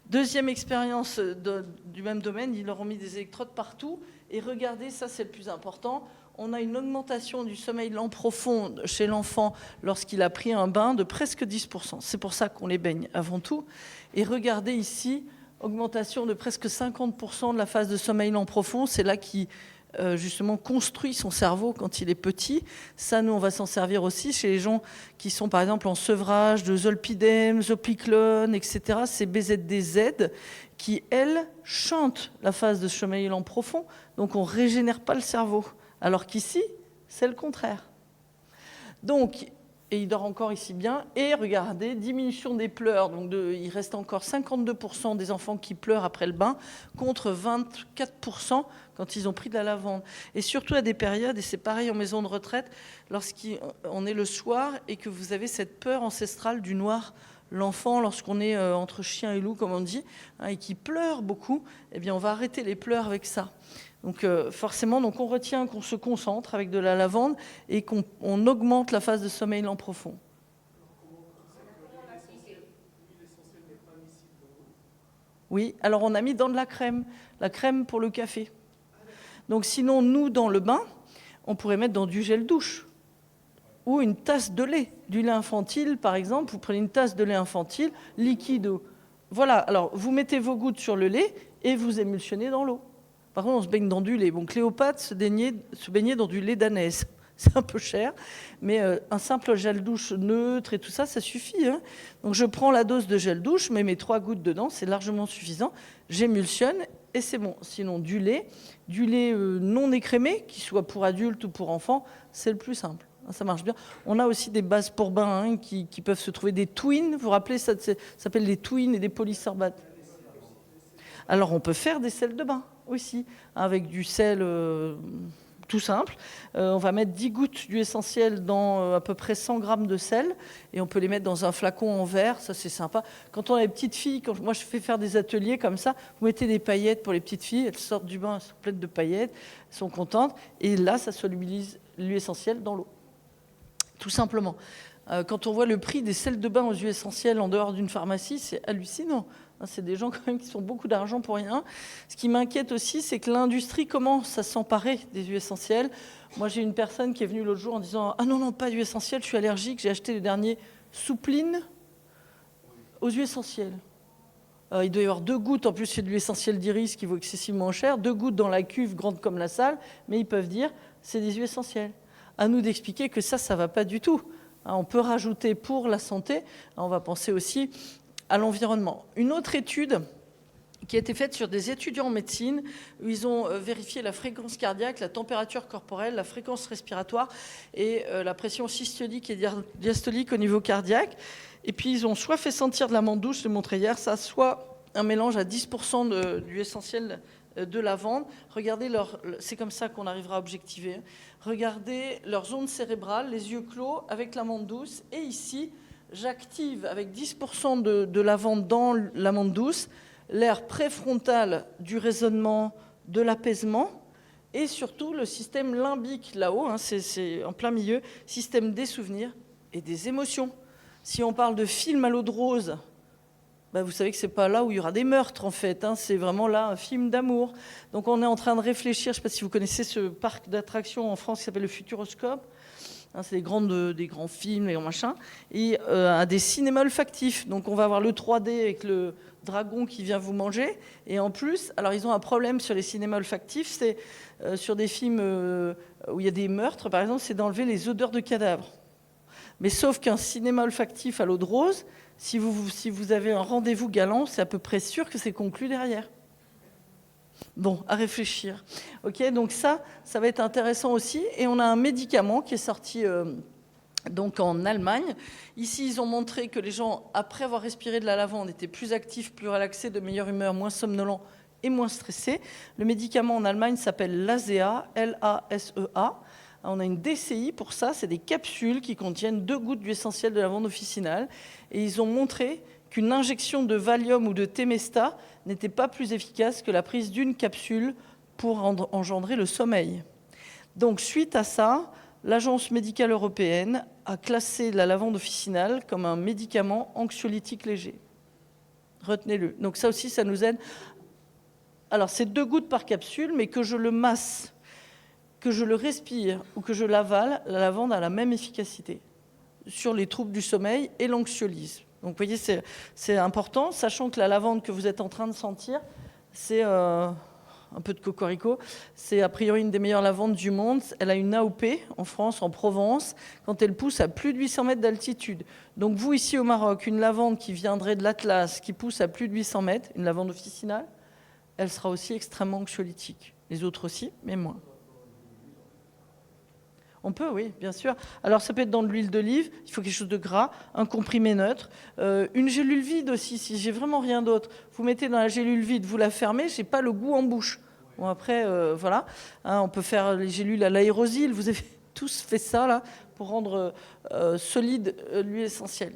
Deuxième expérience du même domaine, ils leur ont mis des électrodes partout. Et regardez, ça c'est le plus important, on a une augmentation du sommeil lent profond chez l'enfant lorsqu'il a pris un bain de presque 10%. C'est pour ça qu'on les baigne avant tout. Et regardez ici, augmentation de presque 50% de la phase de sommeil lent profond. C'est là qui justement construit son cerveau quand il est petit. Ça, nous, on va s'en servir aussi chez les gens qui sont par exemple en sevrage de zolpidem, zopiclone, etc. C'est BZDZ qui, elles, chantent la phase de sommeil lent profond. Donc on ne régénère pas le cerveau. Alors qu'ici, c'est le contraire. Donc, et il dort encore ici bien. Et regardez, diminution des pleurs. Donc il reste encore 52% des enfants qui pleurent après le bain, contre 24% quand ils ont pris de la lavande. Et surtout à des périodes, et c'est pareil en maison de retraite, lorsqu'on est le soir et que vous avez cette peur ancestrale du noir, l'enfant, lorsqu'on est entre chien et loup, comme on dit, hein, et qui pleure beaucoup, eh bien on va arrêter les pleurs avec ça. Donc forcément, donc on retient qu'on se concentre avec de la lavande et qu'on augmente la phase de sommeil lent profond. Oui, alors on a mis dans de la crème pour le café. Donc sinon, nous, dans le bain, on pourrait mettre dans du gel douche ou une tasse de lait, du lait infantile par exemple. Vous prenez une tasse de lait infantile, liquide. Voilà, alors vous mettez vos gouttes sur le lait et vous émulsionnez dans l'eau. Par contre, on se baigne dans du lait. Bon, Cléopâtre se baignait dans du lait d'ânesse. C'est un peu cher, mais un simple gel douche neutre et tout ça, ça suffit. Hein. Donc je prends la dose de gel douche, mets mes 3 gouttes dedans, c'est largement suffisant. J'émulsionne et c'est bon. Sinon, du lait non écrémé, qu'il soit pour adultes ou pour enfants, c'est le plus simple. Ça marche bien. On a aussi des bases pour bain hein, qui peuvent se trouver, des twins. Vous vous rappelez, ça s'appelle des twins et des polysorbates. Alors on peut faire des sels de bain aussi, avec du sel tout simple. On va mettre 10 gouttes d'huile essentielle dans à peu près 100 grammes de sel, et on peut les mettre dans un flacon en verre, ça c'est sympa. Quand on a des petites filles, moi je fais faire des ateliers comme ça, vous mettez des paillettes pour les petites filles, elles sortent du bain, elles sont pleines de paillettes, elles sont contentes, et là ça solubilise l'huile essentielle dans l'eau. Tout simplement. Quand on voit le prix des sels de bain aux huiles essentielles en dehors d'une pharmacie, c'est hallucinant. C'est des gens quand même qui sont beaucoup d'argent pour rien. Ce qui m'inquiète aussi, c'est que l'industrie commence à s'emparer des huiles essentielles. Moi, j'ai une personne qui est venue l'autre jour en disant « Ah non, pas d'huile essentielle, je suis allergique, j'ai acheté le dernier Soupline aux huiles essentielles. » Il doit y avoir 2 gouttes, en plus c'est de l'huile essentielle d'iris qui vaut excessivement cher, 2 gouttes dans la cuve grande comme la salle, mais ils peuvent dire c'est des huiles essentielles. À nous d'expliquer que ça ne va pas du tout. On peut rajouter pour la santé, on va penser aussi à l'environnement. Une autre étude qui a été faite sur des étudiants en médecine, où ils ont vérifié la fréquence cardiaque, la température corporelle, la fréquence respiratoire et la pression systolique et diastolique au niveau cardiaque. Et puis ils ont soit fait sentir de l'amande douce, je l'ai montré hier, ça, soit un mélange à 10% d'huile essentielle de lavande. Regardez c'est comme ça qu'on arrivera à objectiver. Regardez leurs zones cérébrales, les yeux clos avec l'amande douce. Et ici, j'active avec 10% de lavande dans l'amande douce l'aire préfrontale du raisonnement, de l'apaisement, et surtout le système limbique là-haut, hein, c'est en plein milieu, système des souvenirs et des émotions. Si on parle de film à l'eau de rose, vous savez que ce n'est pas là où il y aura des meurtres en fait, hein, c'est vraiment là un film d'amour. Donc on est en train de réfléchir, je ne sais pas si vous connaissez ce parc d'attractions en France qui s'appelle le Futuroscope. C'est des grands films, des grands machins, et à des cinémas olfactifs. Donc on va avoir le 3D avec le dragon qui vient vous manger. Et en plus, alors ils ont un problème sur les cinémas olfactifs, c'est sur des films où il y a des meurtres, par exemple, c'est d'enlever les odeurs de cadavres. Mais sauf qu'un cinéma olfactif à l'eau de rose, si vous avez un rendez-vous galant, c'est à peu près sûr que c'est conclu derrière. Bon, à réfléchir. Ok, donc ça va être intéressant aussi. Et on a un médicament qui est sorti donc en Allemagne. Ici, ils ont montré que les gens, après avoir respiré de la lavande, étaient plus actifs, plus relaxés, de meilleure humeur, moins somnolents et moins stressés. Le médicament en Allemagne s'appelle Lasea, L-A-S-E-A. On a une DCI pour ça, c'est des capsules qui contiennent 2 gouttes d'huile essentielle de lavande officinale. Et ils ont montré qu'une injection de Valium ou de Temesta n'était pas plus efficace que la prise d'une capsule pour engendrer le sommeil. Donc, suite à ça, l'Agence médicale européenne a classé la lavande officinale comme un médicament anxiolytique léger. Retenez-le. Donc ça aussi, ça nous aide. Alors, c'est 2 gouttes par capsule, mais que je le masse, que je le respire ou que je l'avale, la lavande a la même efficacité sur les troubles du sommeil et l'anxiolyse. Donc, vous voyez, c'est important, sachant que la lavande que vous êtes en train de sentir, c'est un peu de cocorico, c'est a priori une des meilleures lavandes du monde. Elle a une AOP en France, en Provence, quand elle pousse à plus de 800 mètres d'altitude. Donc, vous, ici au Maroc, une lavande qui viendrait de l'Atlas, qui pousse à plus de 800 mètres, une lavande officinale, elle sera aussi extrêmement anxiolytique. Les autres aussi, mais moins. On peut, oui, bien sûr. Alors, ça peut être dans de l'huile d'olive, il faut quelque chose de gras, un comprimé neutre. Une gélule vide aussi, si j'ai vraiment rien d'autre. Vous mettez dans la gélule vide, vous la fermez, j'ai pas le goût en bouche. Bon, après, voilà. Hein, on peut faire les gélules à l'aérosile. Vous avez tous fait ça, là, pour rendre solide l'huile essentielle.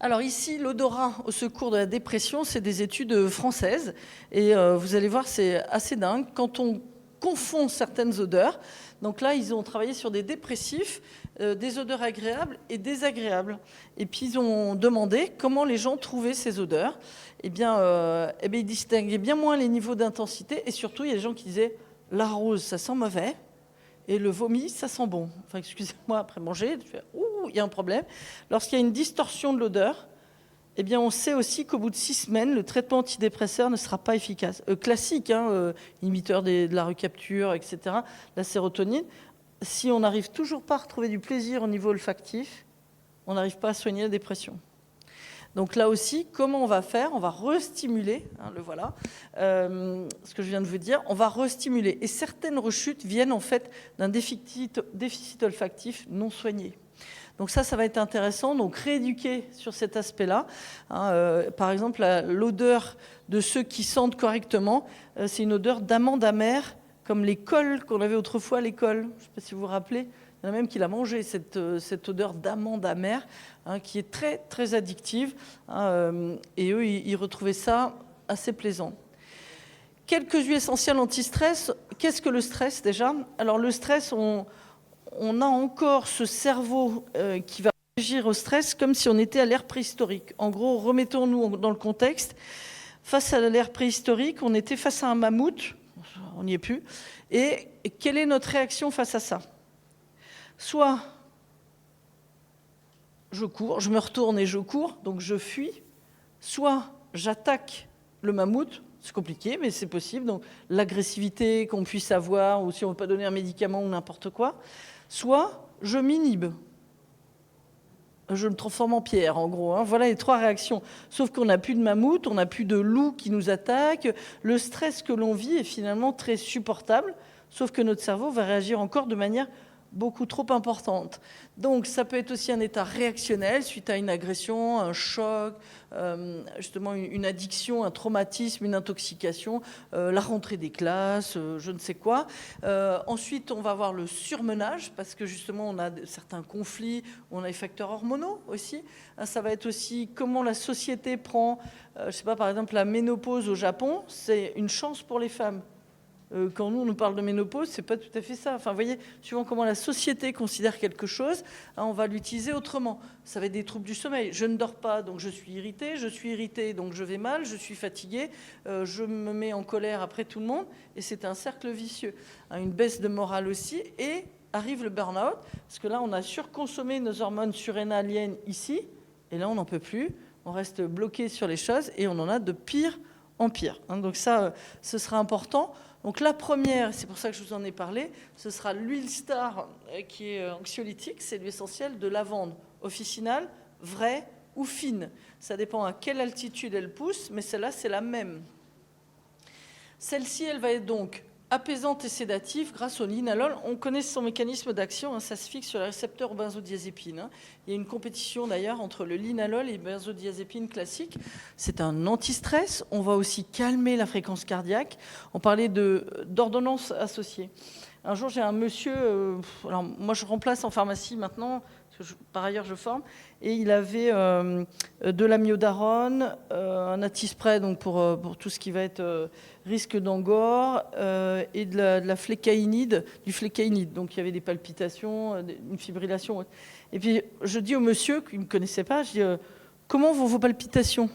Alors ici, l'odorat au secours de la dépression, c'est des études françaises. Et vous allez voir, c'est assez dingue. Quand on confond certaines odeurs, donc là, ils ont travaillé sur des dépressifs, des odeurs agréables et désagréables. Et puis, ils ont demandé comment les gens trouvaient ces odeurs. Eh bien, ils distinguaient bien moins les niveaux d'intensité. Et surtout, il y a des gens qui disaient « la rose, ça sent mauvais ». Et le vomi, ça sent bon. Enfin, excusez-moi, après manger, il y a un problème. Lorsqu'il y a une distorsion de l'odeur, eh bien, on sait aussi qu'au bout de 6 semaines, le traitement antidépresseur ne sera pas efficace. Classique, hein, inhibiteur de la recapture, etc., la sérotonine. Si on n'arrive toujours pas à retrouver du plaisir au niveau olfactif, on n'arrive pas à soigner la dépression. Donc là aussi, comment on va faire ? On va restimuler, hein, le voilà, ce que je viens de vous dire, on va restimuler. Et certaines rechutes viennent en fait d'un déficit olfactif non soigné. Donc ça va être intéressant, donc rééduquer sur cet aspect-là. Hein, par exemple, l'odeur de ceux qui sentent correctement, c'est une odeur d'amande amère, comme les cols qu'on avait autrefois à l'école. Je ne sais pas si vous vous rappelez. Il y en a même qui l'a mangé, cette odeur d'amande amère, hein, qui est très, très addictive. Hein, et eux, ils retrouvaient ça assez plaisant. Quelques huiles essentielles anti-stress. Qu'est-ce que le stress déjà ? Alors le stress, on a encore ce cerveau qui va réagir au stress comme si on était à l'ère préhistorique. En gros, remettons-nous dans le contexte. Face à l'ère préhistorique, on était face à un mammouth, on n'y est plus. Et quelle est notre réaction face à ça ? Soit je cours, je me retourne et je cours, donc je fuis. Soit j'attaque le mammouth, c'est compliqué, mais c'est possible, donc l'agressivité qu'on puisse avoir, ou si on ne veut pas donner un médicament ou n'importe quoi, soit je m'inhibe. Je me transforme en pierre, en gros. Hein. Voilà les 3 réactions. Sauf qu'on n'a plus de mammouth, on n'a plus de loup qui nous attaque. Le stress que l'on vit est finalement très supportable, sauf que notre cerveau va réagir encore de manière beaucoup trop importante. Donc ça peut être aussi un état réactionnel suite à une agression, un choc, justement une addiction, un traumatisme, une intoxication, la rentrée des classes, je ne sais quoi. Ensuite, on va avoir le surmenage parce que justement on a certains conflits, on a les facteurs hormonaux aussi. Ça va être aussi comment la société prend, je ne sais pas, par exemple la ménopause au Japon, c'est une chance pour les femmes. Quand nous, on nous parle de ménopause, c'est pas tout à fait ça. Enfin, vous voyez, suivant comment la société considère quelque chose, hein, on va l'utiliser autrement. Ça va être des troubles du sommeil. Je ne dors pas, donc je suis irritée, donc je vais mal, je suis fatiguée, je me mets en colère après tout le monde, et c'est un cercle vicieux. Hein, une baisse de morale aussi, et arrive le burn-out, parce que là, on a surconsommé nos hormones surrénaliennes ici, et là, on n'en peut plus. On reste bloqué sur les choses, et on en a de pire en pire. Hein, donc ça, ce sera important. Donc la première, c'est pour ça que je vous en ai parlé, ce sera l'huile star qui est anxiolytique, c'est l'huile essentielle de lavande, officinale, vraie ou fine. Ça dépend à quelle altitude elle pousse, mais celle-là, c'est la même. Celle-ci, elle va être donc apaisante et sédative grâce au linalol. On connaît son mécanisme d'action, hein, ça se fixe sur les récepteurs aux benzodiazépines. Hein. Il y a une compétition d'ailleurs entre le linalol et les benzodiazépines classiques. C'est un antistress. On va aussi calmer la fréquence cardiaque. On parlait d'ordonnances associées. Un jour, j'ai un monsieur, alors moi je remplace en pharmacie maintenant, parce que par ailleurs je forme, et il avait de l'amiodarone, un antispray donc pour tout ce qui va être risque d'angor, et de la flécaïnide, du flécaïnide. Donc il y avait des palpitations, une fibrillation. Et puis je dis au monsieur, qui ne me connaissait pas, je dis comment vont vos palpitations?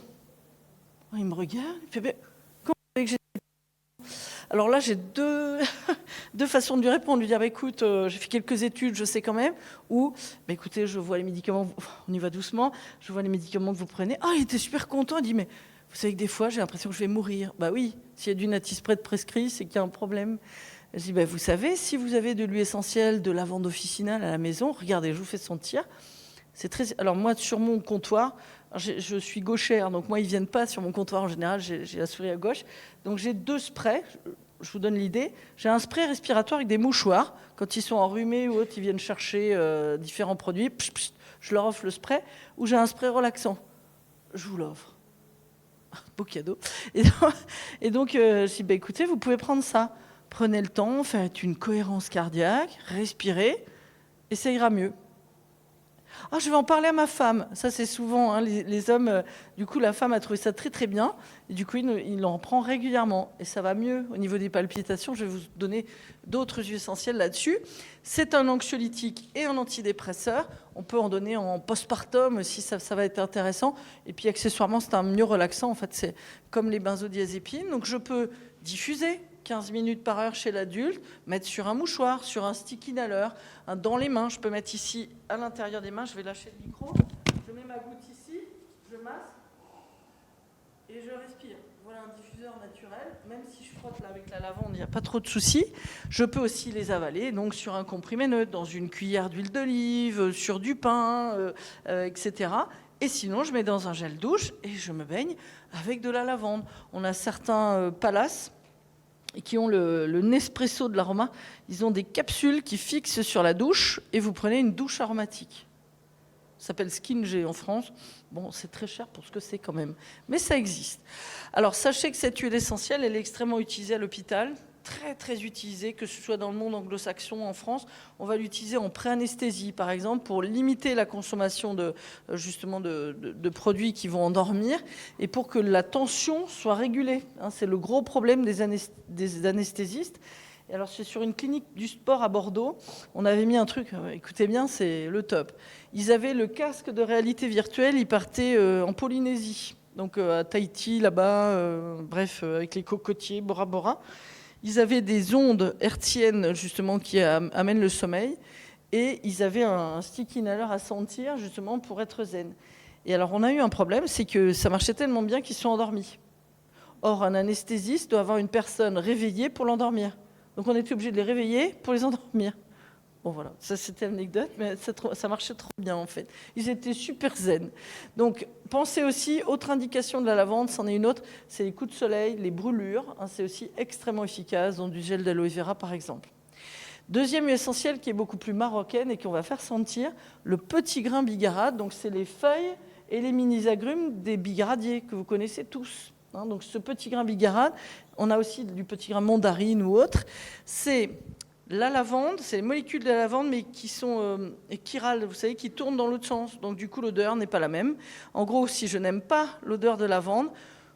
Il me regarde, il fait comment vous savez que j'ai... Alors là, j'ai deux façons de lui répondre. Lui dire, écoute, j'ai fait quelques études, je sais quand même. Ou, écoutez, je vois les médicaments, on y va doucement, je vois les médicaments que vous prenez. Ah, il était super content. Il dit, mais vous savez que des fois, j'ai l'impression que je vais mourir. Bah oui, s'il y a du natisprès de prescrit, c'est qu'il y a un problème. Je dis, vous savez, si vous avez de l'huile essentielle, de lavande officinale à la maison, regardez, je vous fais sentir. C'est très... Alors moi, sur mon comptoir, je suis gauchère, donc moi, ils ne viennent pas sur mon comptoir en général, j'ai la souris à gauche. Donc j'ai 2 sprays, je vous donne l'idée. J'ai un spray respiratoire avec des mouchoirs. Quand ils sont enrhumés ou autres, ils viennent chercher différents produits. Je leur offre le spray. Ou j'ai un spray relaxant. Je vous l'offre. Beau cadeau. Et donc je dis, écoutez, vous pouvez prendre ça. Prenez le temps, faites une cohérence cardiaque, respirez, et ça ira mieux. Ah, je vais en parler à ma femme. Ça, c'est souvent hein, les hommes. Du coup, la femme a trouvé ça très, très bien. Et du coup, il en prend régulièrement. Et ça va mieux au niveau des palpitations. Je vais vous donner d'autres huiles essentielles là-dessus. C'est un anxiolytique et un antidépresseur. On peut en donner en postpartum si ça va être intéressant. Et puis, accessoirement, c'est un mieux relaxant. En fait, c'est comme les benzodiazépines. Donc, je peux diffuser 15 minutes par heure chez l'adulte, mettre sur un mouchoir, sur un stick inhaler, dans les mains. Je peux mettre ici, à l'intérieur des mains. Je vais lâcher le micro. Je mets ma goutte ici, je masse et je respire. Voilà un diffuseur naturel. Même si je frotte là avec la lavande, il n'y a pas trop de soucis. Je peux aussi les avaler donc sur un comprimé neutre, dans une cuillère d'huile d'olive, sur du pain, etc. Et sinon, je mets dans un gel douche et je me baigne avec de la lavande. On a certains palaces et qui ont le Nespresso de l'aroma, ils ont des capsules qui fixent sur la douche et vous prenez une douche aromatique. Ça s'appelle Skin G en France. Bon, c'est très cher pour ce que c'est quand même, mais ça existe. Alors, sachez que cette huile essentielle, elle est extrêmement utilisée à l'hôpital, très très utilisée, que ce soit dans le monde anglo-saxon, en France. On va l'utiliser en pré-anesthésie, par exemple, pour limiter la consommation de produits qui vont endormir et pour que la tension soit régulée. C'est le gros problème des anesthésistes. Et alors, c'est sur une clinique du sport à Bordeaux. On avait mis un truc, écoutez bien, c'est le top. Ils avaient le casque de réalité virtuelle, ils partaient en Polynésie, donc à Tahiti, là-bas, bref, avec les cocotiers, Bora Bora. Ils avaient des ondes hertziennes, justement, qui amènent le sommeil. Et ils avaient un stick inhaler à sentir, justement, pour être zen. Et alors, on a eu un problème, c'est que ça marchait tellement bien qu'ils sont endormis. Or, un anesthésiste doit avoir une personne réveillée pour l'endormir. Donc, on était obligé de les réveiller pour les endormir. Bon, voilà, ça c'était l'anecdote, mais ça marchait trop bien en fait. Ils étaient super zen. Donc, pensez aussi, autre indication de la lavande, c'en est une autre, c'est les coups de soleil, les brûlures. C'est aussi extrêmement efficace, dans du gel d'aloe vera par exemple. Deuxième huile essentielle qui est beaucoup plus marocaine et qu'on va faire sentir, le petit grain bigarade. Donc, c'est les feuilles et les mini-agrumes des bigaradiers que vous connaissez tous. Donc, ce petit grain bigarade, on a aussi du petit grain mandarine ou autre. C'est la lavande, c'est les molécules de la lavande, mais qui sont chirales, vous savez, qui tournent dans l'autre sens. Donc, du coup, l'odeur n'est pas la même. En gros, si je n'aime pas l'odeur de lavande,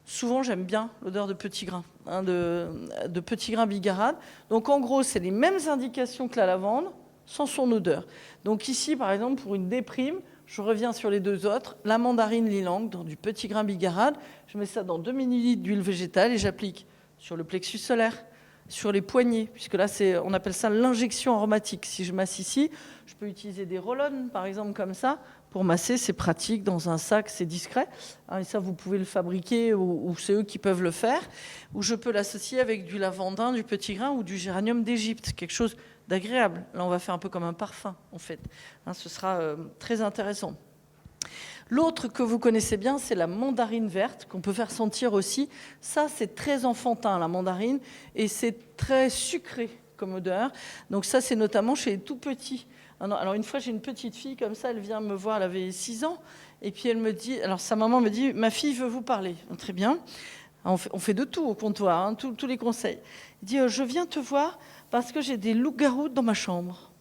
souvent, j'aime bien l'odeur de petits grains, de petits grains bigarade. Donc, en gros, c'est les mêmes indications que la lavande, sans son odeur. Donc, ici, par exemple, pour une déprime, je reviens sur les deux autres. La mandarine lilang, dans du petit grain bigarade. Je mets ça dans 2 ml d'huile végétale et j'applique sur le plexus solaire, sur les poignets, puisque là, on appelle ça l'injection aromatique. Si je masse ici, je peux utiliser des roll-on, par exemple, comme ça. Pour masser, c'est pratique, dans un sac, c'est discret. Et ça, vous pouvez le fabriquer, ou c'est eux qui peuvent le faire. Ou je peux l'associer avec du lavandin, du petit grain ou du géranium d'Égypte, quelque chose d'agréable. Là, on va faire un peu comme un parfum, en fait. Ce sera très intéressant. L'autre que vous connaissez bien, c'est la mandarine verte, qu'on peut faire sentir aussi. Ça, c'est très enfantin, la mandarine, et c'est très sucré comme odeur. Donc ça, c'est notamment chez les tout petits. Alors une fois, j'ai une petite fille comme ça, elle vient me voir, elle avait 6 ans, et puis elle me dit, alors sa maman me dit, ma fille veut vous parler. Très bien. On fait de tout au comptoir, tous les conseils. Il dit, je viens te voir parce que j'ai des loups-garous dans ma chambre.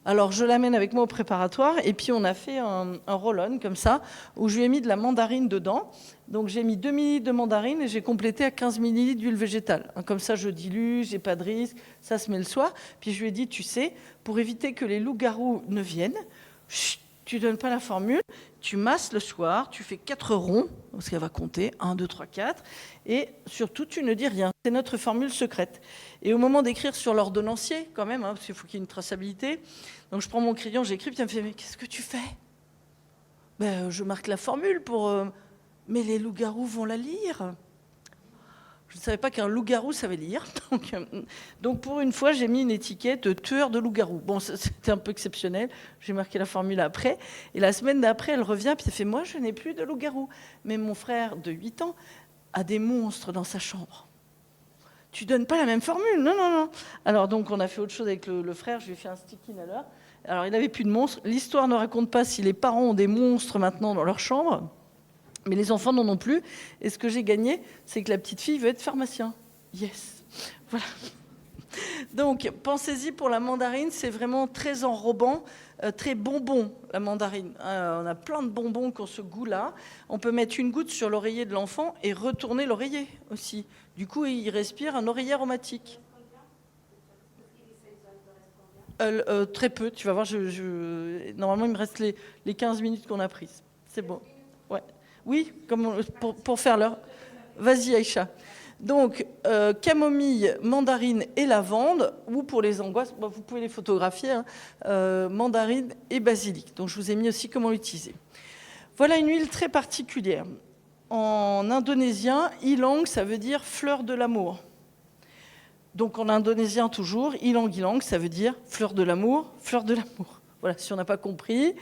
Alors, je l'amène avec moi au préparatoire et puis on a fait un roll-on comme ça où je lui ai mis de la mandarine dedans. Donc, j'ai mis 2 ml de mandarine et j'ai complété à 15 ml d'huile végétale. Comme ça, je dilue, j'ai pas de risque, ça se met le soir. Puis, je lui ai dit, tu sais, pour éviter que les loups-garous ne viennent, chut, tu donnes pas la formule, tu masses le soir, tu fais 4 ronds, parce qu'elle va compter, 1, 2, 3, 4, et surtout, tu ne dis rien. C'est notre formule secrète. Et au moment d'écrire sur l'ordonnancier, quand même, parce qu'il faut qu'il y ait une traçabilité, donc je prends mon crayon, j'écris, puis elle me fait, mais qu'est-ce que tu fais ? Je marque la formule pour... mais les loups-garous vont la lire. Je ne savais pas qu'un loup-garou savait lire. Donc pour une fois, j'ai mis une étiquette tueur de loup-garou. Bon, c'était un peu exceptionnel. J'ai marqué la formule après. Et la semaine d'après, elle revient, puis elle fait, moi, je n'ai plus de loup-garou. Mais mon frère de 8 ans a des monstres dans sa chambre. Tu donnes pas la même formule, non, non, non. Alors donc on a fait autre chose avec le frère, je lui ai fait un stick-in à l'heure. Alors il n'avait plus de monstres. L'histoire ne raconte pas si les parents ont des monstres maintenant dans leur chambre, mais les enfants n'en ont plus. Et ce que j'ai gagné, c'est que la petite fille veut être pharmacien. Yes. Voilà. Donc pensez-y pour la mandarine, c'est vraiment très enrobant, très bonbon la mandarine. On a plein de bonbons qui ont ce goût-là. On peut mettre une goutte sur l'oreiller de l'enfant et retourner l'oreiller aussi. Du coup, il respire un oreiller aromatique. Très peu, tu vas voir. Normalement, il me reste les 15 minutes qu'on a prises. C'est bon. Ouais. Oui, pour faire l'heure. Vas-y, Aïcha. Donc, camomille, mandarine et lavande, ou pour les angoisses, vous pouvez les photographier, mandarine et basilic. Donc, je vous ai mis aussi comment l'utiliser. Voilà une huile très particulière. En indonésien, ilang, ça veut dire fleur de l'amour. Donc en indonésien toujours, ilang ilang, ça veut dire fleur de l'amour, fleur de l'amour. Voilà, si on n'a pas compris,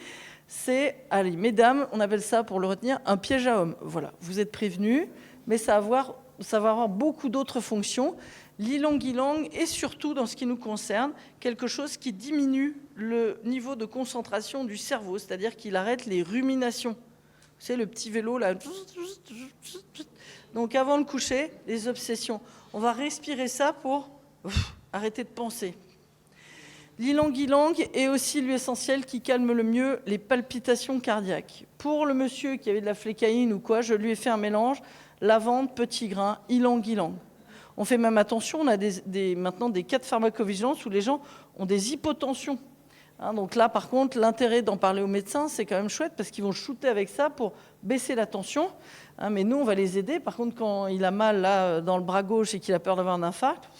c'est, allez, mesdames, on appelle ça, pour le retenir, un piège à hommes. Voilà, vous êtes prévenus, mais ça va avoir beaucoup d'autres fonctions. L'ilang ilang est surtout, dans ce qui nous concerne, quelque chose qui diminue le niveau de concentration du cerveau, c'est-à-dire qu'il arrête les ruminations. C'est le petit vélo là. Donc avant le coucher, les obsessions. On va respirer ça pour arrêter de penser. L'ilang ilang est aussi l'huile essentielle qui calme le mieux les palpitations cardiaques. Pour le monsieur qui avait de la flécaïne ou quoi, je lui ai fait un mélange lavande, petit grain, ilang ilang. On fait même attention, on a maintenant des cas de pharmacovigilance où les gens ont des hypotensions. Donc là, par contre, l'intérêt d'en parler aux médecins, c'est quand même chouette parce qu'ils vont shooter avec ça pour baisser la tension. Mais nous, on va les aider. Par contre, quand il a mal là, dans le bras gauche et qu'il a peur d'avoir un infarct,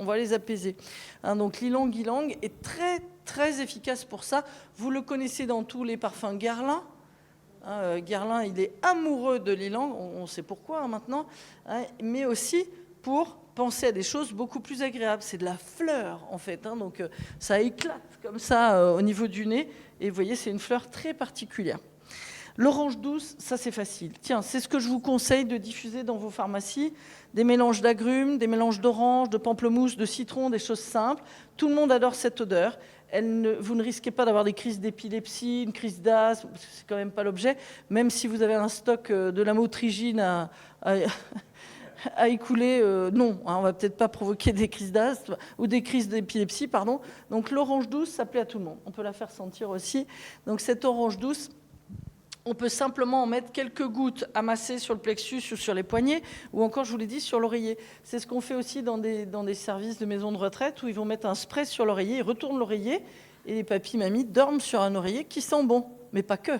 on va les apaiser. Hein, donc l'ylang-ylang est très, très efficace pour ça. Vous le connaissez dans tous les parfums Guerlain. Hein, Guerlain, il est amoureux de l'ylang, on sait pourquoi maintenant, hein, mais aussi pour penser à des choses beaucoup plus agréables. C'est de la fleur, en fait. Hein, donc ça éclate comme ça au niveau du nez. Et vous voyez, c'est une fleur très particulière. L'orange douce, ça c'est facile. Tiens, c'est ce que je vous conseille de diffuser dans vos pharmacies. Des mélanges d'agrumes, des mélanges d'orange, de pamplemousse, de citron, des choses simples. Tout le monde adore cette odeur. Vous ne risquez pas d'avoir des crises d'épilepsie, une crise d'asthme, parce que c'est quand même pas l'objet. Même si vous avez un stock de lamotrigine à écouler, non, hein, on va peut-être pas provoquer des crises d'asthme ou des crises d'épilepsie, pardon. Donc l'orange douce, ça plaît à tout le monde. On peut la faire sentir aussi. Donc cette orange douce, on peut simplement en mettre quelques gouttes amassées sur le plexus ou sur les poignets, ou encore, je vous l'ai dit, sur l'oreiller. C'est ce qu'on fait aussi dans des services de maisons de retraite, où ils vont mettre un spray sur l'oreiller, ils retournent l'oreiller, et les papis, mamies dorment sur un oreiller qui sent bon, mais pas que.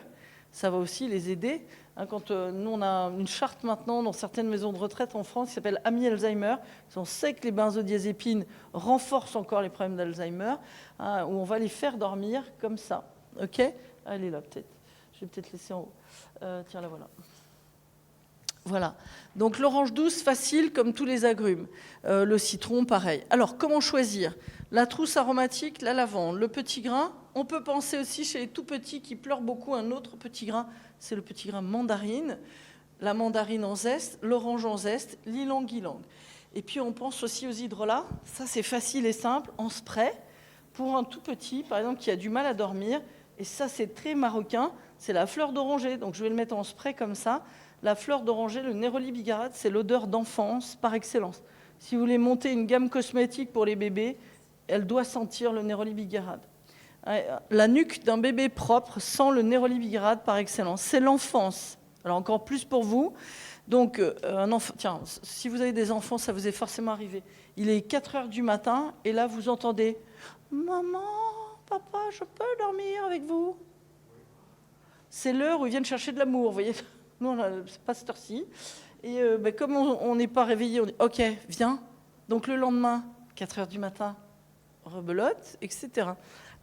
Ça va aussi les aider. Hein, quand nous, on a une charte maintenant dans certaines maisons de retraite en France qui s'appelle Amis Alzheimer. On sait que les benzodiazépines renforcent encore les problèmes d'Alzheimer, hein, où on va les faire dormir comme ça. OK ? Elle est là, peut-être. Je vais peut-être laisser en haut. Tiens, la voilà. Voilà. Donc l'orange douce, facile comme tous les agrumes. Le citron, pareil. Alors, comment choisir ? La trousse aromatique, la lavande, le petit grain. On peut penser aussi chez les tout petits qui pleurent beaucoup un autre petit grain. C'est le petit grain mandarine. La mandarine en zeste, l'orange en zeste, l'ylang-ylang. Et puis on pense aussi aux hydrolats. Ça, c'est facile et simple, en spray. Pour un tout petit, par exemple, qui a du mal à dormir. Et ça, c'est très marocain. C'est la fleur d'oranger. Donc je vais le mettre en spray comme ça. La fleur d'oranger, le néroli bigarade, c'est l'odeur d'enfance par excellence. Si vous voulez monter une gamme cosmétique pour les bébés, elle doit sentir le néroli bigarade. La nuque d'un bébé propre sent le néroli bigarade par excellence. C'est l'enfance. Alors encore plus pour vous. Donc, un enfant, tiens, si vous avez des enfants, ça vous est forcément arrivé. Il est 4 heures du matin et là, vous entendez « Maman, papa, je peux dormir avec vous ?» C'est l'heure où ils viennent chercher de l'amour, vous voyez. Nous, c'est pas cette heure-ci. Et comme on n'est pas réveillé, on dit « Ok, viens ». Donc le lendemain, 4 heures du matin, rebelote, etc.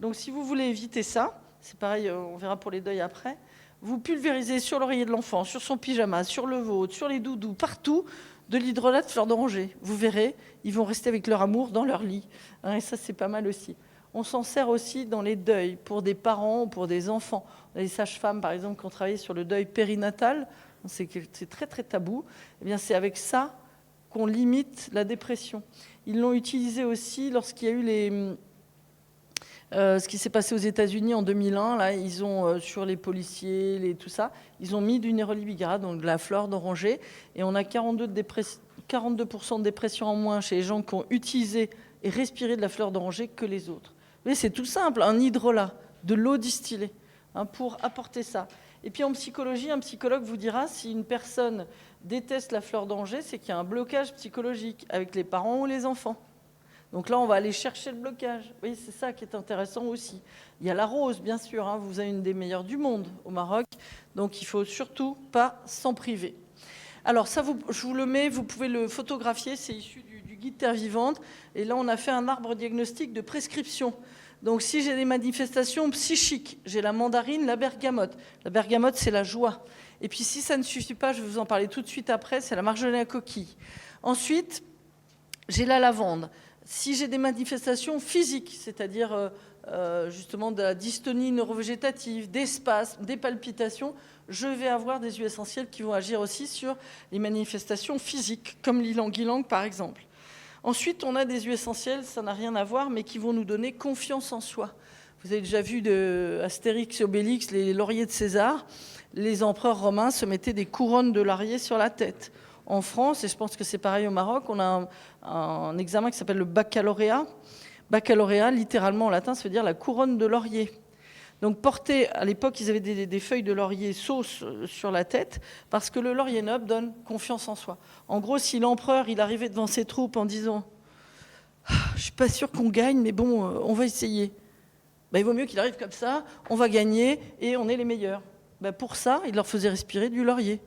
Donc si vous voulez éviter ça, c'est pareil, on verra pour les deuils après, vous pulvérisez sur l'oreiller de l'enfant, sur son pyjama, sur le vôtre, sur les doudous, partout, de l'hydrolat de fleur d'oranger. Vous verrez, ils vont rester avec leur amour dans leur lit. Hein, et ça, c'est pas mal aussi. On s'en sert aussi dans les deuils, pour des parents ou pour des enfants. On a des sages-femmes, par exemple, qui ont travaillé sur le deuil périnatal. C'est très, très tabou. Eh bien, c'est avec ça qu'on limite la dépression. Ils l'ont utilisé aussi lorsqu'il y a eu ce qui s'est passé aux États-Unis en 2001. Là, ils ont, sur les policiers, tout ça, ils ont mis du néroli bigarade, donc de la fleur d'oranger. Et on a 42% de dépression en moins chez les gens qui ont utilisé et respiré de la fleur d'oranger que les autres. Vous voyez, c'est tout simple, un hydrolat, de l'eau distillée, hein, pour apporter ça. Et puis en psychologie, un psychologue vous dira si une personne déteste la fleur d'oranger, c'est qu'il y a un blocage psychologique avec les parents ou les enfants. Donc là, on va aller chercher le blocage. Vous voyez, c'est ça qui est intéressant aussi. Il y a la rose, bien sûr. Hein, vous avez une des meilleures du monde au Maroc. Donc il ne faut surtout pas s'en priver. Alors ça, je vous le mets, vous pouvez le photographier. C'est issu du guide Terre Vivante. Et là, on a fait un arbre diagnostic de prescription. Donc si j'ai des manifestations psychiques, j'ai la mandarine, la bergamote. La bergamote, c'est la joie. Et puis si ça ne suffit pas, je vais vous en parler tout de suite après, c'est la marjolaine à coquille. Ensuite, j'ai la lavande. Si j'ai des manifestations physiques, c'est-à-dire justement de la dystonie neurovégétative, des spasmes, des palpitations, je vais avoir des huiles essentielles qui vont agir aussi sur les manifestations physiques, comme l'ylang-ylang par exemple. Ensuite, on a des huiles essentielles, ça n'a rien à voir, mais qui vont nous donner confiance en soi. Vous avez déjà vu de Astérix et Obélix, les lauriers de César. Les empereurs romains se mettaient des couronnes de laurier sur la tête. En France, et je pense que c'est pareil au Maroc, on a un examen qui s'appelle le baccalauréat. Baccalauréat, littéralement en latin, ça veut dire la couronne de laurier. Donc porter, à l'époque, ils avaient des feuilles de laurier sauce sur la tête, parce que le laurier noble donne confiance en soi. En gros, si l'empereur, il arrivait devant ses troupes en disant « Je ne suis pas sûr qu'on gagne, mais bon, on va essayer », il vaut mieux qu'il arrive comme ça, on va gagner et on est les meilleurs. Pour ça, il leur faisait respirer du laurier.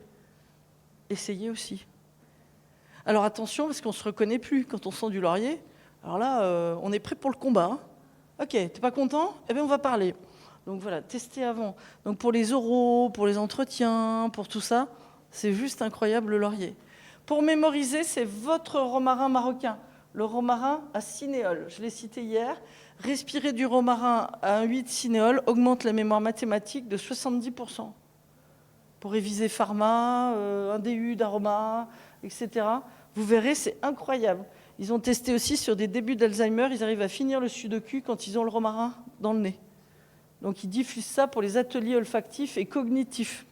Essayez aussi. Alors attention, parce qu'on ne se reconnaît plus quand on sent du laurier. Alors là, on est prêt pour le combat. Hein. Ok, t'es pas content? Eh bien, on va parler. Donc voilà, tester avant. Donc pour les oraux, pour les entretiens, pour tout ça, c'est juste incroyable le laurier. Pour mémoriser, c'est votre romarin marocain. Le romarin à cinéole, je l'ai cité hier. Respirer du romarin à un 8 cinéole augmente la mémoire mathématique de 70%. Pour réviser pharma, un DU d'aroma, etc. Vous verrez, c'est incroyable. Ils ont testé aussi sur des débuts d'Alzheimer, ils arrivent à finir le sudoku quand ils ont le romarin dans le nez. Donc ils diffusent ça pour les ateliers olfactifs et cognitifs.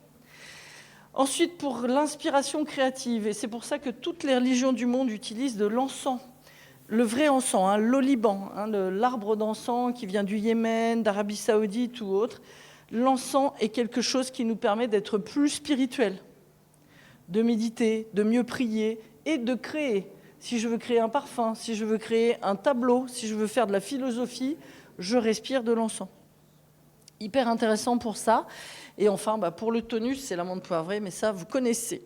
Ensuite, pour l'inspiration créative, et c'est pour ça que toutes les religions du monde utilisent de l'encens. Le vrai encens, hein, l'oliban, hein, l'arbre d'encens qui vient du Yémen, d'Arabie Saoudite ou autre. L'encens est quelque chose qui nous permet d'être plus spirituels, de méditer, de mieux prier et de créer. Si je veux créer un parfum, si je veux créer un tableau, si je veux faire de la philosophie, je respire de l'encens. Hyper intéressant pour ça. Et enfin, pour le tonus, c'est l'amande poivrée, mais ça, vous connaissez.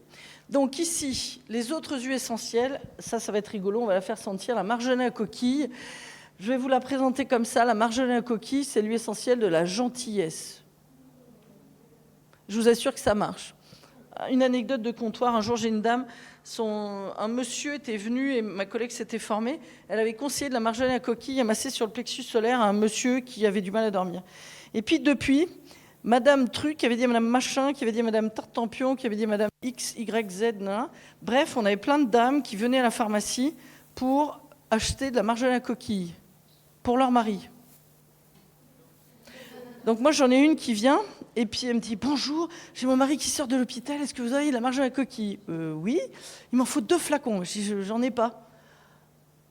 Donc ici, les autres huiles essentielles, ça va être rigolo, on va la faire sentir, la marjolaine à coquille. Je vais vous la présenter comme ça. La marjolaine à coquille, c'est l'huile essentielle de la gentillesse. Je vous assure que ça marche. Une anecdote de comptoir, un jour j'ai une dame, un monsieur était venu et ma collègue s'était formée, elle avait conseillé de la marjolaine à coquille amassée sur le plexus solaire à un monsieur qui avait du mal à dormir. Et puis depuis, Madame Truc qui avait dit à Madame Machin, qui avait dit à Madame Tartampion, qui avait dit à Madame X, Y, Z, bref, on avait plein de dames qui venaient à la pharmacie pour acheter de la marjolaine à coquille pour leur mari. Donc moi j'en ai une qui vient et puis elle me dit « Bonjour, j'ai mon mari qui sort de l'hôpital, est-ce que vous avez de la marjolaine à coquille ?»« Oui, il m'en faut 2 flacons. » Je dis « J'en ai pas. »«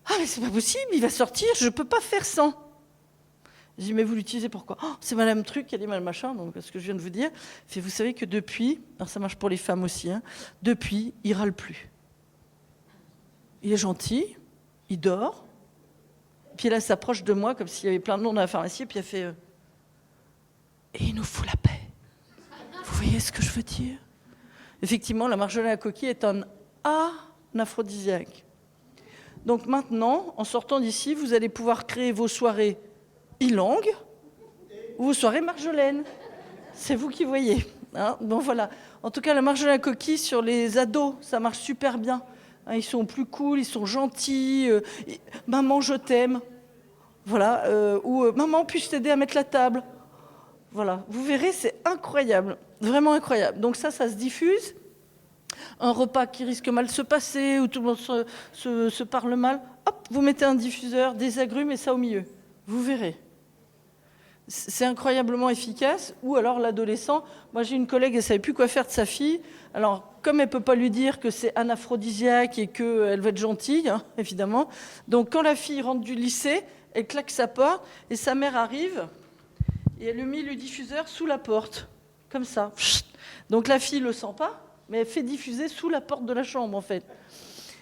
Ah mais c'est pas possible, il va sortir, je peux pas faire sans. » Je dis « Mais vous l'utilisez pourquoi ?»« Oh, c'est Madame Truc qui a dit Madame Machin, donc ce que je viens de vous dire. » Fait, vous savez que depuis, alors ça marche pour les femmes aussi, hein, depuis, il râle plus. Il est gentil, il dort, puis là, elle s'approche de moi comme s'il y avait plein de monde dans la pharmacie, puis elle fait et il nous fout la paix. Vous voyez ce que je veux dire? Effectivement, la marjolaine à coquille est un aphrodisiaque. Donc maintenant, en sortant d'ici, vous allez pouvoir créer vos soirées ylang ou vos soirées marjolaine. C'est vous qui voyez. Hein, bon voilà. En tout cas, la marjolaine à coquille sur les ados, ça marche super bien. Hein, ils sont plus cool, ils sont gentils. Maman, je t'aime. Voilà. Ou maman, puis-je t'aider à mettre la table? Voilà, vous verrez, c'est incroyable, vraiment incroyable. Donc ça se diffuse. Un repas qui risque mal de se passer, où tout le monde se parle mal, hop, vous mettez un diffuseur, des agrumes et ça au milieu. Vous verrez. C'est incroyablement efficace. Ou alors l'adolescent, moi j'ai une collègue, elle ne savait plus quoi faire de sa fille. Alors, comme elle ne peut pas lui dire que c'est un aphrodisiaque et qu'elle va être gentille, hein, évidemment. Donc quand la fille rentre du lycée, elle claque sa porte et sa mère arrive... Et elle lui met le diffuseur sous la porte, comme ça. Donc la fille ne le sent pas, mais elle fait diffuser sous la porte de la chambre, en fait.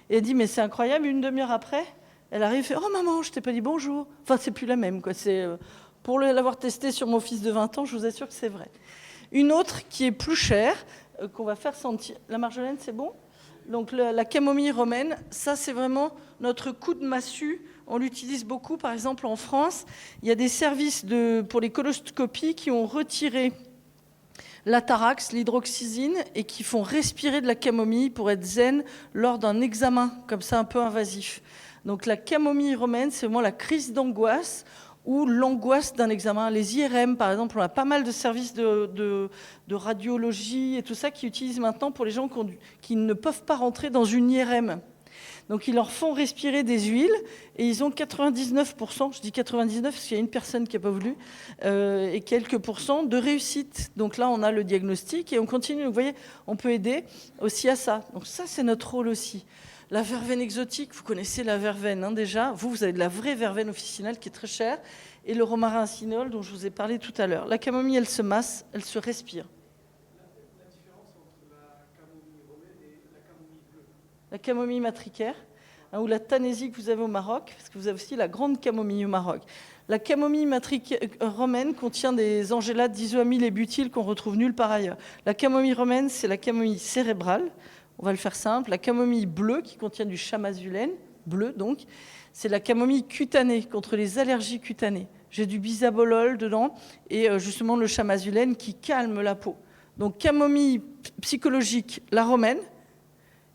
Et elle dit, mais c'est incroyable, une demi-heure après, elle arrive et fait, « Oh maman, je t'ai pas dit bonjour !» Enfin, c'est plus la même, quoi. Pour l'avoir testé sur mon fils de 20 ans, je vous assure que c'est vrai. Une autre qui est plus chère, qu'on va faire sentir. La marjolaine, c'est bon? Donc la camomille romaine, ça c'est vraiment notre coup de massue. On l'utilise beaucoup, par exemple en France. Il y a des services pour les coloscopies qui ont retiré l'atarax, l'hydroxyzine, et qui font respirer de la camomille pour être zen lors d'un examen, comme ça un peu invasif. Donc la camomille romaine, c'est vraiment la crise d'angoisse ou l'angoisse d'un examen. Les IRM, par exemple, on a pas mal de services de radiologie et tout ça qui utilisent maintenant pour les gens qui ne peuvent pas rentrer dans une IRM. Donc ils leur font respirer des huiles et ils ont 99%, je dis 99 parce qu'il y a une personne qui n'a pas voulu, et quelques pourcents de réussite. Donc là, on a le diagnostic et on continue. Vous voyez, on peut aider aussi à ça. Donc ça, c'est notre rôle aussi. La verveine exotique, vous connaissez la verveine hein, déjà. Vous avez de la vraie verveine officinale qui est très chère. Et le romarin cinnol dont je vous ai parlé tout à l'heure. La camomille, elle se masse, elle se respire. La différence entre la camomille romaine et la camomille bleue? La camomille matricaire, hein, ou la tanésie que vous avez au Maroc, parce que vous avez aussi la grande camomille au Maroc. La camomille romaine contient des angélates d'isoamyl et butyl qu'on retrouve nulle part ailleurs. La camomille romaine, c'est la camomille cérébrale. On va le faire simple. La camomille bleue qui contient du chamazulène, bleu donc, c'est la camomille cutanée, contre les allergies cutanées. J'ai du bisabolol dedans et justement le chamazulène qui calme la peau. Donc camomille psychologique, la romaine,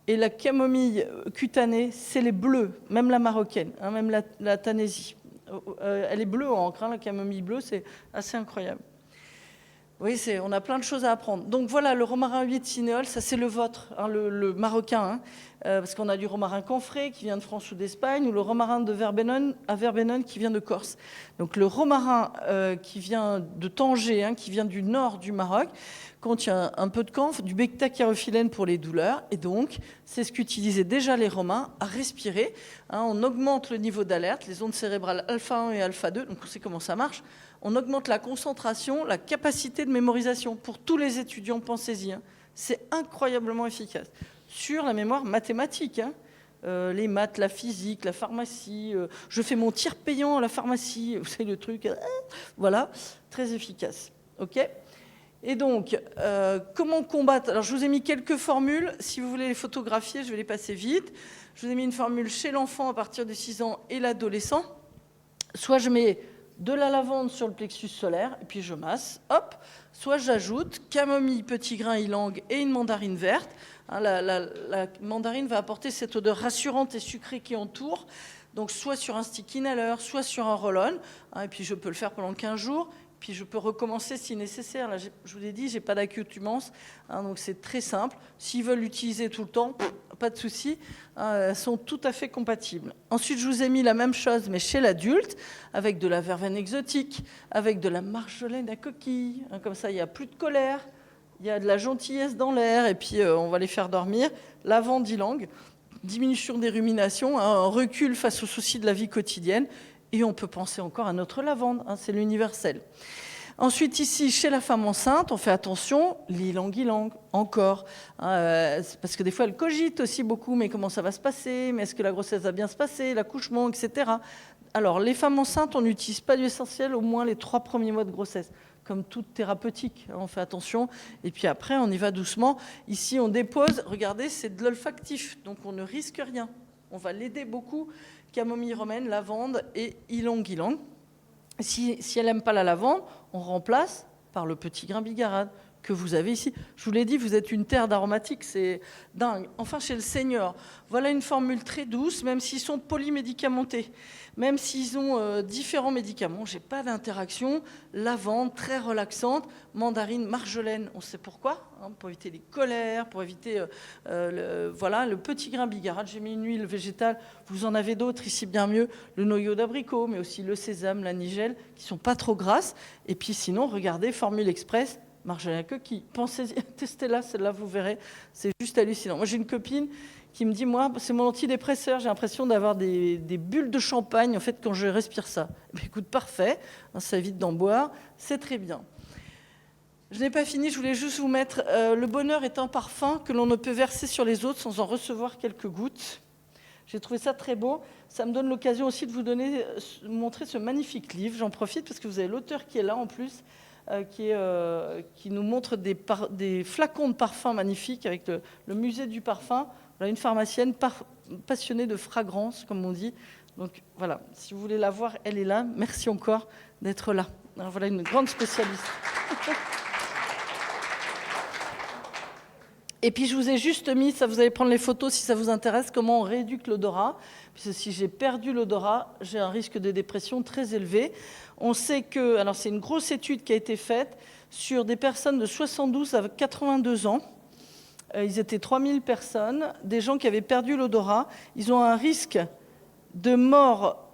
et la camomille cutanée, c'est les bleus, même la marocaine, hein, même la Tanaisie. Elle est bleue en encre, hein, la camomille bleue, c'est assez incroyable. Oui, on a plein de choses à apprendre. Donc voilà, le romarin 8 cinéole, ça c'est le vôtre, hein, le marocain, hein, parce qu'on a du romarin camphré qui vient de France ou d'Espagne, ou le romarin de Verbenone qui vient de Corse. Donc le romarin qui vient de Tanger, hein, qui vient du nord du Maroc, contient un peu de camphre, du bêta-carotène pour les douleurs, et donc c'est ce qu'utilisaient déjà les Romains à respirer. Hein, on augmente le niveau d'alerte, les ondes cérébrales alpha 1 et alpha 2, donc on sait comment ça marche. On augmente la concentration, la capacité de mémorisation. Pour tous les étudiants, pensez-y, hein, c'est incroyablement efficace. Sur la mémoire mathématique, hein, les maths, la physique, la pharmacie. Je fais mon tir payant à la pharmacie, vous savez le truc. Voilà, très efficace. OK ? Et donc, comment combattre ? Alors, je vous ai mis quelques formules. Si vous voulez les photographier, je vais les passer vite. Je vous ai mis une formule chez l'enfant à partir de 6 ans et l'adolescent. Soit je mets de la lavande sur le plexus solaire, et puis je masse, hop. Soit j'ajoute camomille, petit grain, ylang et une mandarine verte. Hein, la mandarine va apporter cette odeur rassurante et sucrée qui entoure. Donc, soit sur un stick inhaler, soit sur un roll-on. Hein, et puis, je peux le faire pendant 15 jours. Puis je peux recommencer si nécessaire. Là, je vous l'ai dit, je n'ai pas d'accoutumance, hein, donc c'est très simple. S'ils veulent l'utiliser tout le temps, pas de souci, hein, elles sont tout à fait compatibles. Ensuite, je vous ai mis la même chose, mais chez l'adulte, avec de la verveine exotique, avec de la marjolaine à coquille. Hein, comme ça, il n'y a plus de colère, il y a de la gentillesse dans l'air, et puis on va les faire dormir. Lavande, ylang, diminution des ruminations, hein, un recul face aux soucis de la vie quotidienne. Et on peut penser encore à notre lavande, hein, c'est l'universel. Ensuite, ici, chez la femme enceinte, on fait attention, l'ilang-ilang, encore. Hein, parce que des fois, elle cogite aussi beaucoup, mais comment ça va se passer ? Mais est-ce que la grossesse va bien se passer ? L'accouchement, etc. Alors, les femmes enceintes, on n'utilise pas d'huile essentielle au moins les 3 premiers mois de grossesse. Comme toute thérapeutique, hein, on fait attention. Et puis après, on y va doucement. Ici, on dépose. Regardez, c'est de l'olfactif, donc on ne risque rien. On va l'aider beaucoup. Camomille romaine, lavande et ylang-ylang. Si elle n'aime pas la lavande, on remplace par le petit grain bigarade que vous avez ici. Je vous l'ai dit, vous êtes une terre d'aromatiques, c'est dingue. Enfin, chez le senior, voilà une formule très douce, même s'ils sont polymédicamentés, même s'ils ont différents médicaments, j'ai pas d'interaction. Lavande, très relaxante, mandarine, marjolaine, on sait pourquoi, hein, pour éviter les colères, pour éviter le petit grain bigarade. J'ai mis une huile végétale, vous en avez d'autres ici bien mieux, le noyau d'abricot, mais aussi le sésame, la nigelle, qui sont pas trop grasses. Et puis sinon, regardez, formule express, marjolaine à coquille. Pensez-y, testez-la, celle-là, vous verrez, c'est juste hallucinant. Moi, j'ai une copine qui me dit, moi, c'est mon antidépresseur, j'ai l'impression d'avoir des bulles de champagne, en fait, quand je respire ça. Écoute, parfait, ça évite d'en boire, c'est très bien. Je n'ai pas fini, je voulais juste vous mettre, le bonheur est un parfum que l'on ne peut verser sur les autres sans en recevoir quelques gouttes. J'ai trouvé ça très beau. Ça me donne l'occasion aussi de vous montrer ce magnifique livre. J'en profite parce que vous avez l'auteur qui est là en plus, qui nous montre des flacons de parfums magnifiques avec le musée du parfum. Voilà, une pharmacienne passionnée de fragrance, comme on dit. Donc voilà, si vous voulez la voir, elle est là. Merci encore d'être là. Alors, voilà une grande spécialiste. Et puis je vous ai juste mis, ça vous allez prendre les photos si ça vous intéresse, comment on rééduque l'odorat. Puisque si j'ai perdu l'odorat, j'ai un risque de dépression très élevé. On sait que, alors c'est une grosse étude qui a été faite sur des personnes de 72 à 82 ans. Ils étaient 3000 personnes, des gens qui avaient perdu l'odorat. Ils ont un risque de mort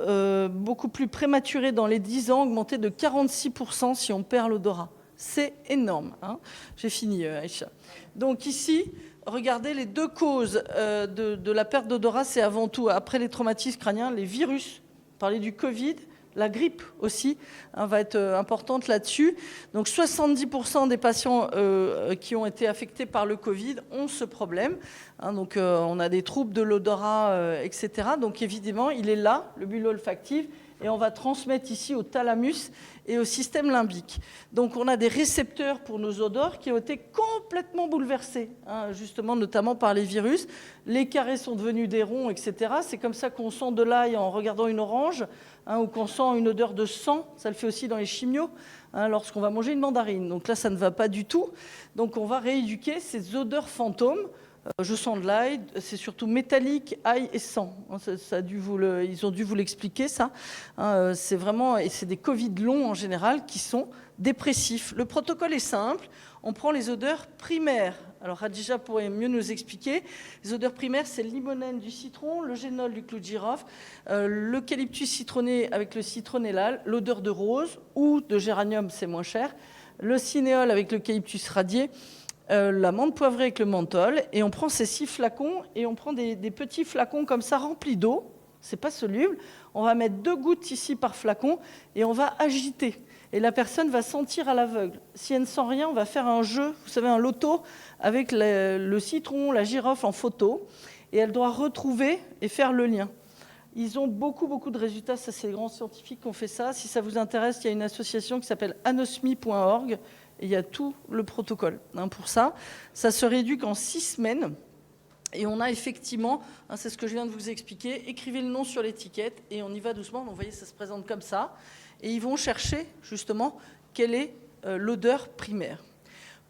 beaucoup plus prématuré dans les 10 ans, augmenté de 46% si on perd l'odorat. C'est énorme. Hein. J'ai fini, Aïcha. Donc ici, regardez les deux causes de la perte d'odorat, c'est avant tout, après les traumatismes crâniens, les virus. Parler du Covid, la grippe aussi va être importante là-dessus. Donc 70% des patients qui ont été affectés par le Covid ont ce problème. Hein, donc on a des troubles de l'odorat, etc. Donc évidemment, il est là, le bulbe olfactif. et on va transmettre ici au thalamus et au système limbique. Donc on a des récepteurs pour nos odeurs qui ont été complètement bouleversés, hein, justement notamment par les virus. Les carrés sont devenus des ronds, etc. C'est comme ça qu'on sent de l'ail en regardant une orange, hein, ou qu'on sent une odeur de sang. Ça le fait aussi dans les chimios, hein, lorsqu'on va manger une mandarine. Donc là, ça ne va pas du tout. Donc on va rééduquer ces odeurs fantômes. Je sens de l'ail, c'est surtout métallique, ail et sang. Ils ont dû vous l'expliquer, ça. C'est vraiment, et c'est des Covid longs en général qui sont dépressifs. Le protocole est simple. On prend les odeurs primaires. Alors Khadija pourrait mieux nous expliquer. Les odeurs primaires, c'est le limonène du citron, le génol du clou de girofle, l'eucalyptus citronné avec le citronnellal, l'odeur de rose ou de géranium, c'est moins cher, le cinéole avec l'eucalyptus radié, la menthe poivrée avec le menthol, et on prend ces 6 flacons et on prend des petits flacons comme ça remplis d'eau. C'est pas soluble. On va mettre 2 gouttes ici par flacon et on va agiter. Et la personne va sentir à l'aveugle. Si elle ne sent rien, on va faire un jeu, vous savez, un loto avec le citron, la girofle en photo, et elle doit retrouver et faire le lien. Ils ont beaucoup de résultats. Ça, c'est les grands scientifiques qui ont fait ça. Si ça vous intéresse, il y a une association qui s'appelle anosmi.org. Et il y a tout le protocole, hein, pour ça. Ça se réduit qu'en 6 semaines. Et on a effectivement, hein, c'est ce que je viens de vous expliquer, écrivez le nom sur l'étiquette et on y va doucement. Donc, vous voyez, ça se présente comme ça. Et ils vont chercher justement quelle est l'odeur primaire.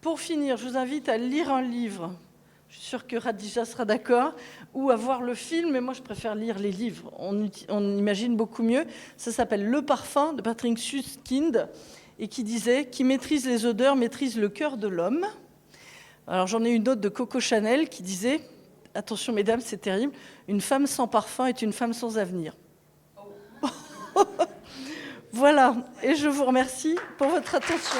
Pour finir, je vous invite à lire un livre. Je suis sûre que Khadija sera d'accord. Ou à voir le film, mais moi je préfère lire les livres. On imagine beaucoup mieux. Ça s'appelle Le Parfum de Patrick Süskind. Et qui disait « Qui maîtrise les odeurs maîtrise le cœur de l'homme ». Alors j'en ai une autre de Coco Chanel qui disait « Attention mesdames, c'est terrible, une femme sans parfum est une femme sans avenir ». Voilà, et je vous remercie pour votre attention.